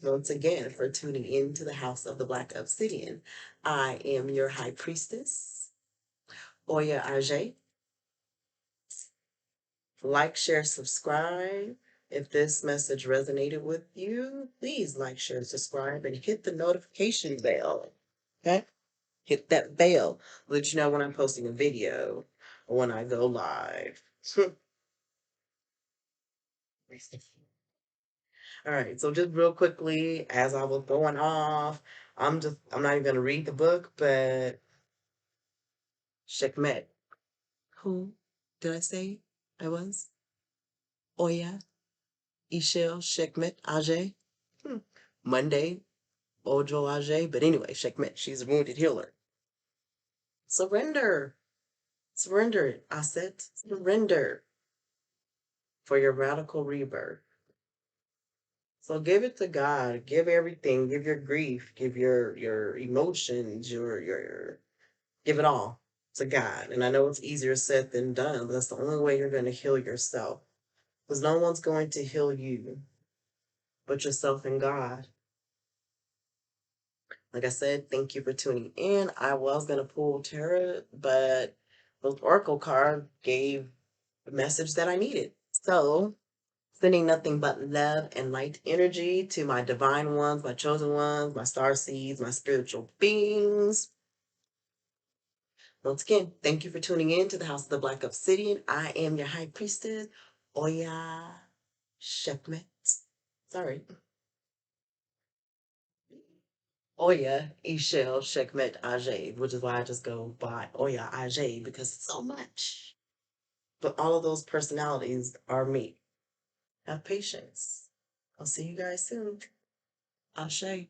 once again for tuning in to the House of the Black Obsidian. I am your High Priestess, Oya Ajay. Like, share, subscribe. If this message resonated with you, please like, share, subscribe, and hit the notification bell. Okay? Hit that bell. Let you know when I'm posting a video or when I go live. All right, so just real quickly, as I was going off, I'm not even gonna read the book, but Shekmet. Who did I say I was? Oya, Ishel, Shekmet, Ajay. Hmm. Monday, Ojo Ajay. But anyway, Shekmet, she's a wounded healer. Surrender. Surrender, I said. Surrender for your radical rebirth. So give it to God. Give everything. Give your grief. Give your emotions. Your give it all to God. And I know it's easier said than done, but that's the only way you're going to heal yourself. Because no one's going to heal you but yourself and God. Like I said, thank you for tuning in. I was going to pull tarot, but those oracle cards gave the message that I needed. So, sending nothing but love and light energy to my divine ones, my chosen ones, my star seeds, my spiritual beings. Once again, thank you for tuning in to the House of the Black Obsidian. I am your High Priestess, Oya Shekmet. Sorry. Oya Ishel Shekmet Ajay, which is why I just go by Oya Ajay because it's so much. But all of those personalities are me. Have patience. I'll see you guys soon. Ashe.